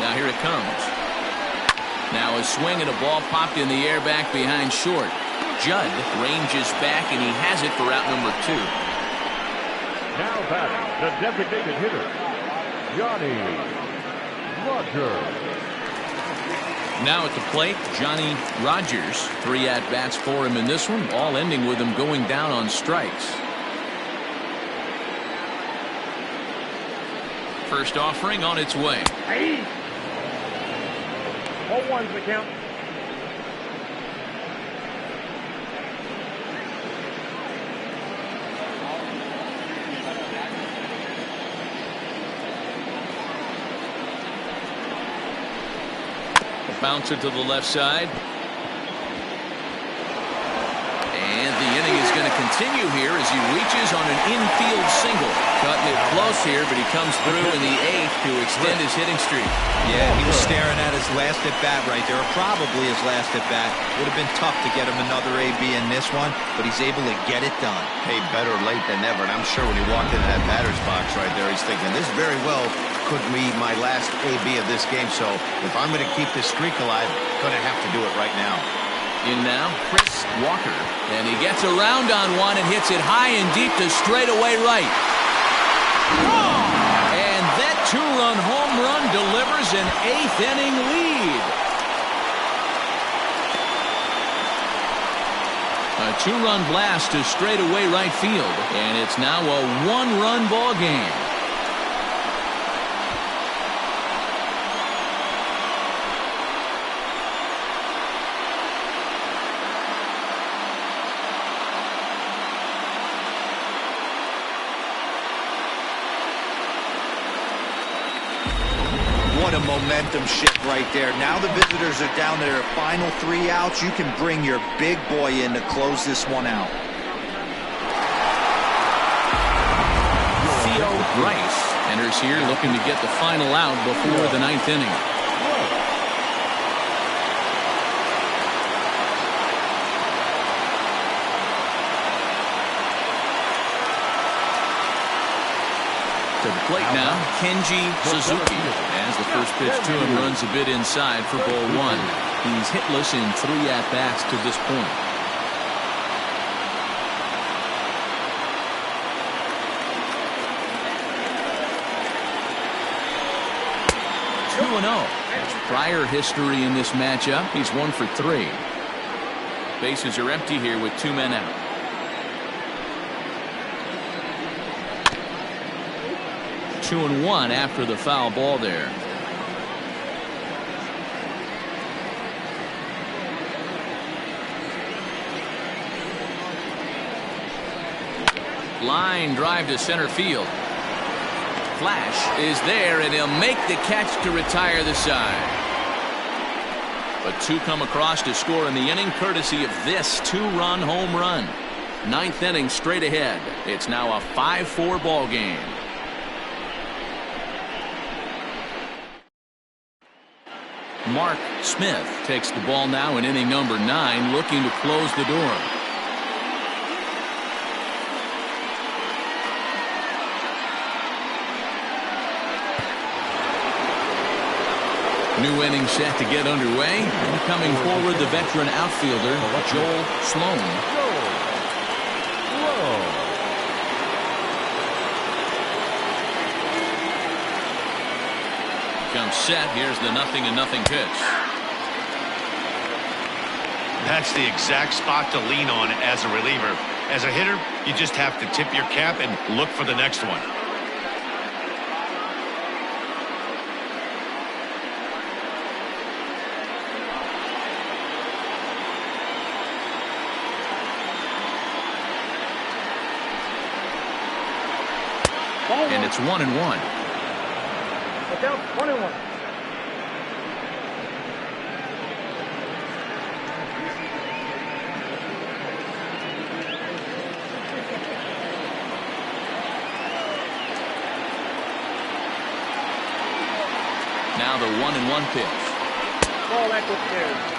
Speaker 1: Now here it comes. Now a swing and a ball popped in the air back behind short. Judd ranges back and he has it for out number 2.
Speaker 3: Now batting, the designated hitter, Johnny Rogers.
Speaker 1: Now at the plate, Johnny Rogers. 3 at-bats for him in this one, all ending with him going down on strikes. First offering on its way.
Speaker 5: Hey. 0-1's the count.
Speaker 1: Bouncer to the left side. And the inning is going to continue here as he reaches on an infield single. Cutting it close here, but he comes through in the 8th to extend his hitting streak.
Speaker 4: Yeah, he was staring at his last at-bat right there, or probably his last at-bat. Would have been tough to get him another AB in this one, but he's able to get it done.
Speaker 2: Hey, better late than never, and I'm sure when he walked into that batter's box right there, he's thinking, this very well could be my last AB of this game, so if I'm going to keep this streak alive, going to have to do it right now.
Speaker 1: In now, Chris Walker, and he gets around on one and hits it high and deep to straightaway right. And that 2-run home run delivers an 8th inning lead. A 2-run blast to straightaway right field, and it's now a 1-run ball game.
Speaker 4: What a momentum shift right there. Now the visitors are down to their final 3 outs. You can bring your big boy in to close this one out.
Speaker 1: Theo Rice enters here looking to get the final out before the 9th inning. To the plate now, Kenji Suzuki, as the first pitch to him runs a bit inside for ball 1. He's hitless in 3 at-bats to this point. Prior history in this matchup, he's 1 for 3. Bases are empty here with 2 men out. Two and 1 after the foul ball there. Line drive to center field. Flash is there, and he'll make the catch to retire the side. But two come across to score in the inning courtesy of this two-run home run. Ninth inning straight ahead. It's now a 5-4 ball game. Mark Smith takes the ball now in inning number 9, looking to close the door. New inning set to get underway. And coming forward, the veteran outfielder, Joel Sloan. Comes set. Here's the 0-0 pitch.
Speaker 2: That's the exact spot to lean on as a reliever. As a hitter, you just have to tip your cap and look for the next one.
Speaker 1: And it's 1-1.
Speaker 5: Look out, 1-1.
Speaker 1: Now the 1-1 pitch.
Speaker 5: Ball back upstairs.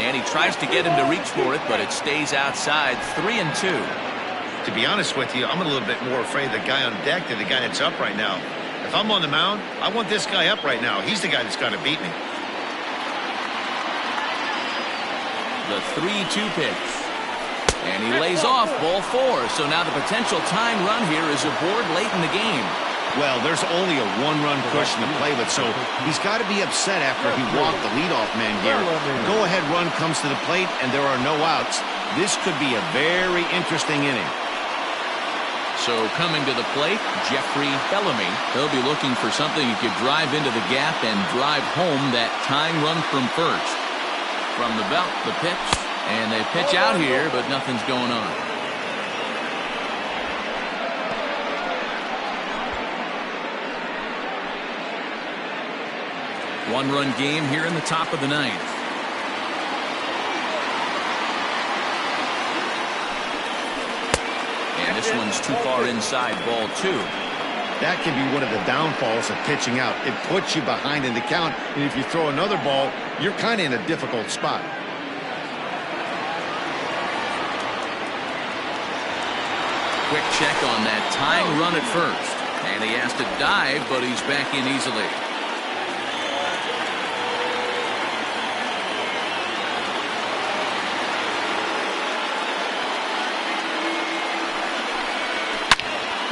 Speaker 1: And he tries to get him to reach for it, but it stays outside. 3-2.
Speaker 2: To be honest with you, I'm a little bit more afraid of the guy on deck than the guy that's up right now. If I'm on the mound, I want this guy up right now. He's the guy that's got to beat me.
Speaker 1: The 3-2 pitch. And he lays off ball 4. So now the potential tying run here is aboard late in the game.
Speaker 2: Well, there's only a one-run cushion to play with, so he's got to be upset after he walked the leadoff man here. Go-ahead run comes to the plate, and there are no outs. This could be a very interesting inning.
Speaker 1: So coming to the plate, Jeffrey Bellamy. He'll be looking for something he could drive into the gap and drive home that tying run from first. From the belt, the pitch, and they pitch out here, but nothing's going on. One-run game here in the top of the 9th. And this one's too far inside, ball 2.
Speaker 2: That can be one of the downfalls of pitching out. It puts you behind in the count, and if you throw another ball, you're kind of in a difficult spot.
Speaker 1: Quick check on that tying run at first. And he has to dive, but he's back in easily.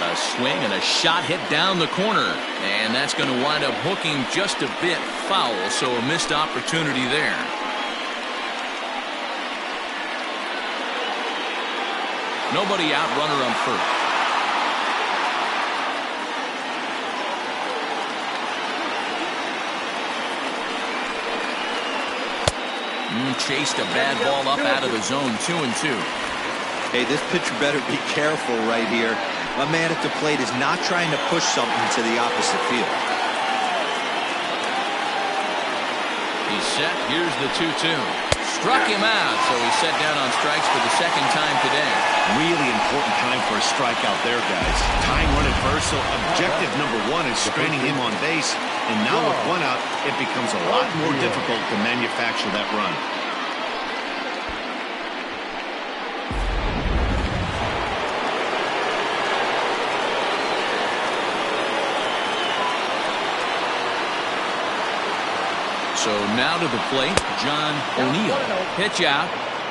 Speaker 1: A swing and a shot hit down the corner. And that's going to wind up hooking just a bit foul, so a missed opportunity there. Nobody out, runner on first. Chased a bad ball up out of the zone. 2-2.
Speaker 4: Hey, this pitcher better be careful right here. My man at the plate is not trying to push something to the opposite field.
Speaker 1: He's set. Here's the 2-2. Struck him out, so he's set down on strikes for the second time today.
Speaker 2: Really important time for a strikeout there, guys. Tying run at first, so objective number 1 is straining him on base. And now with 1 out, it becomes a lot more difficult to manufacture that run.
Speaker 1: So now to the plate, John O'Neill. Pitch out,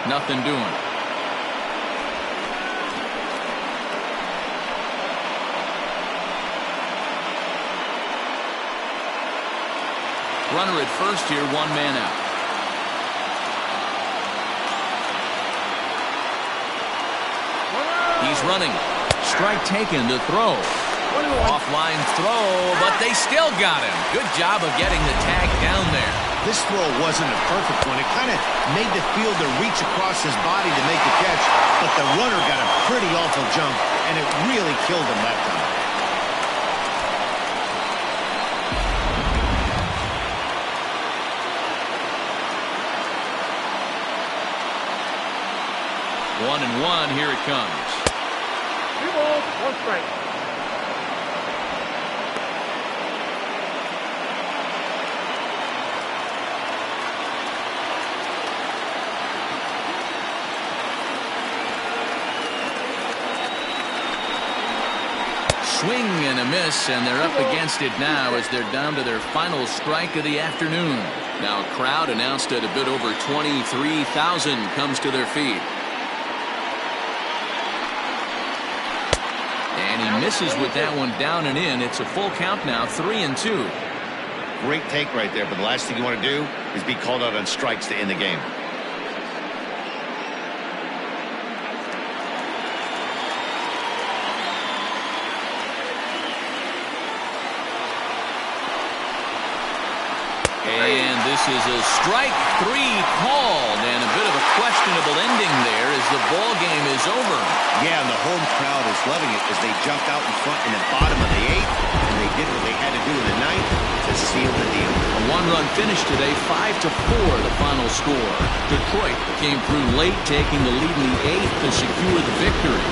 Speaker 1: nothing doing. Runner at first here, 1 man out. he's running. Strike taken to throw. Offline throw, but they still got him. Good job of getting the tag down there.
Speaker 2: This throw wasn't a perfect one. It kind of made the fielder reach across his body to make the catch, but the runner got a pretty awful jump, and it really killed him that time.
Speaker 1: One and one, here it comes.
Speaker 5: 2 balls, 1 strike.
Speaker 1: Swing and a miss, and they're up against it now as they're down to their final strike of the afternoon. Now a crowd announced at a bit over 23,000 comes to their feet. And he misses with that one down and in. It's a full count now, 3-2.
Speaker 2: Great take right there, but the last thing you want to do is be called out on strikes to end the game.
Speaker 1: And this is a strike 3 called, and a bit of a questionable ending there as the ball game is over.
Speaker 2: Yeah, and the home crowd is loving it as they jumped out in front in the bottom of the 8th, and they did what they had to do in the 9th to seal the deal.
Speaker 1: A 1-run finish today, 5-4 the final score. Detroit came through late, taking the lead in the 8th to secure the victory.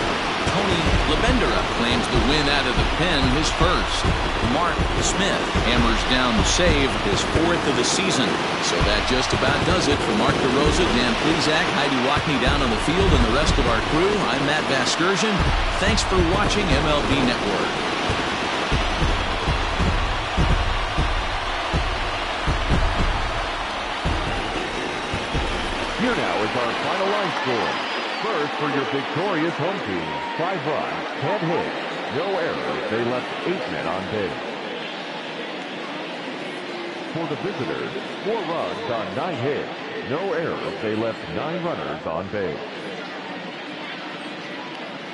Speaker 1: Tony Labendera claims the win out of the pen, his first. Mark Smith hammers down the save, his 4th of the season. So that just about does it for Mark DeRosa, Dan Plesac, Heidi Watney down on the field, and the rest of our crew. I'm Matt Vasgersian. Thanks for watching MLB Network.
Speaker 3: Here now is our final line score. First for your victorious home team, 5 runs, 10 hits, no errors. They left 8 men on base. For the visitors, 4 runs on 9 hits, no errors. They left 9 runners on base.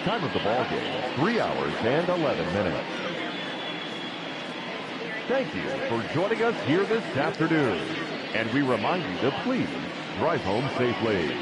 Speaker 3: Time of the ball game, 3 hours and 11 minutes. Thank you for joining us here this afternoon. And we remind you to please drive home safely.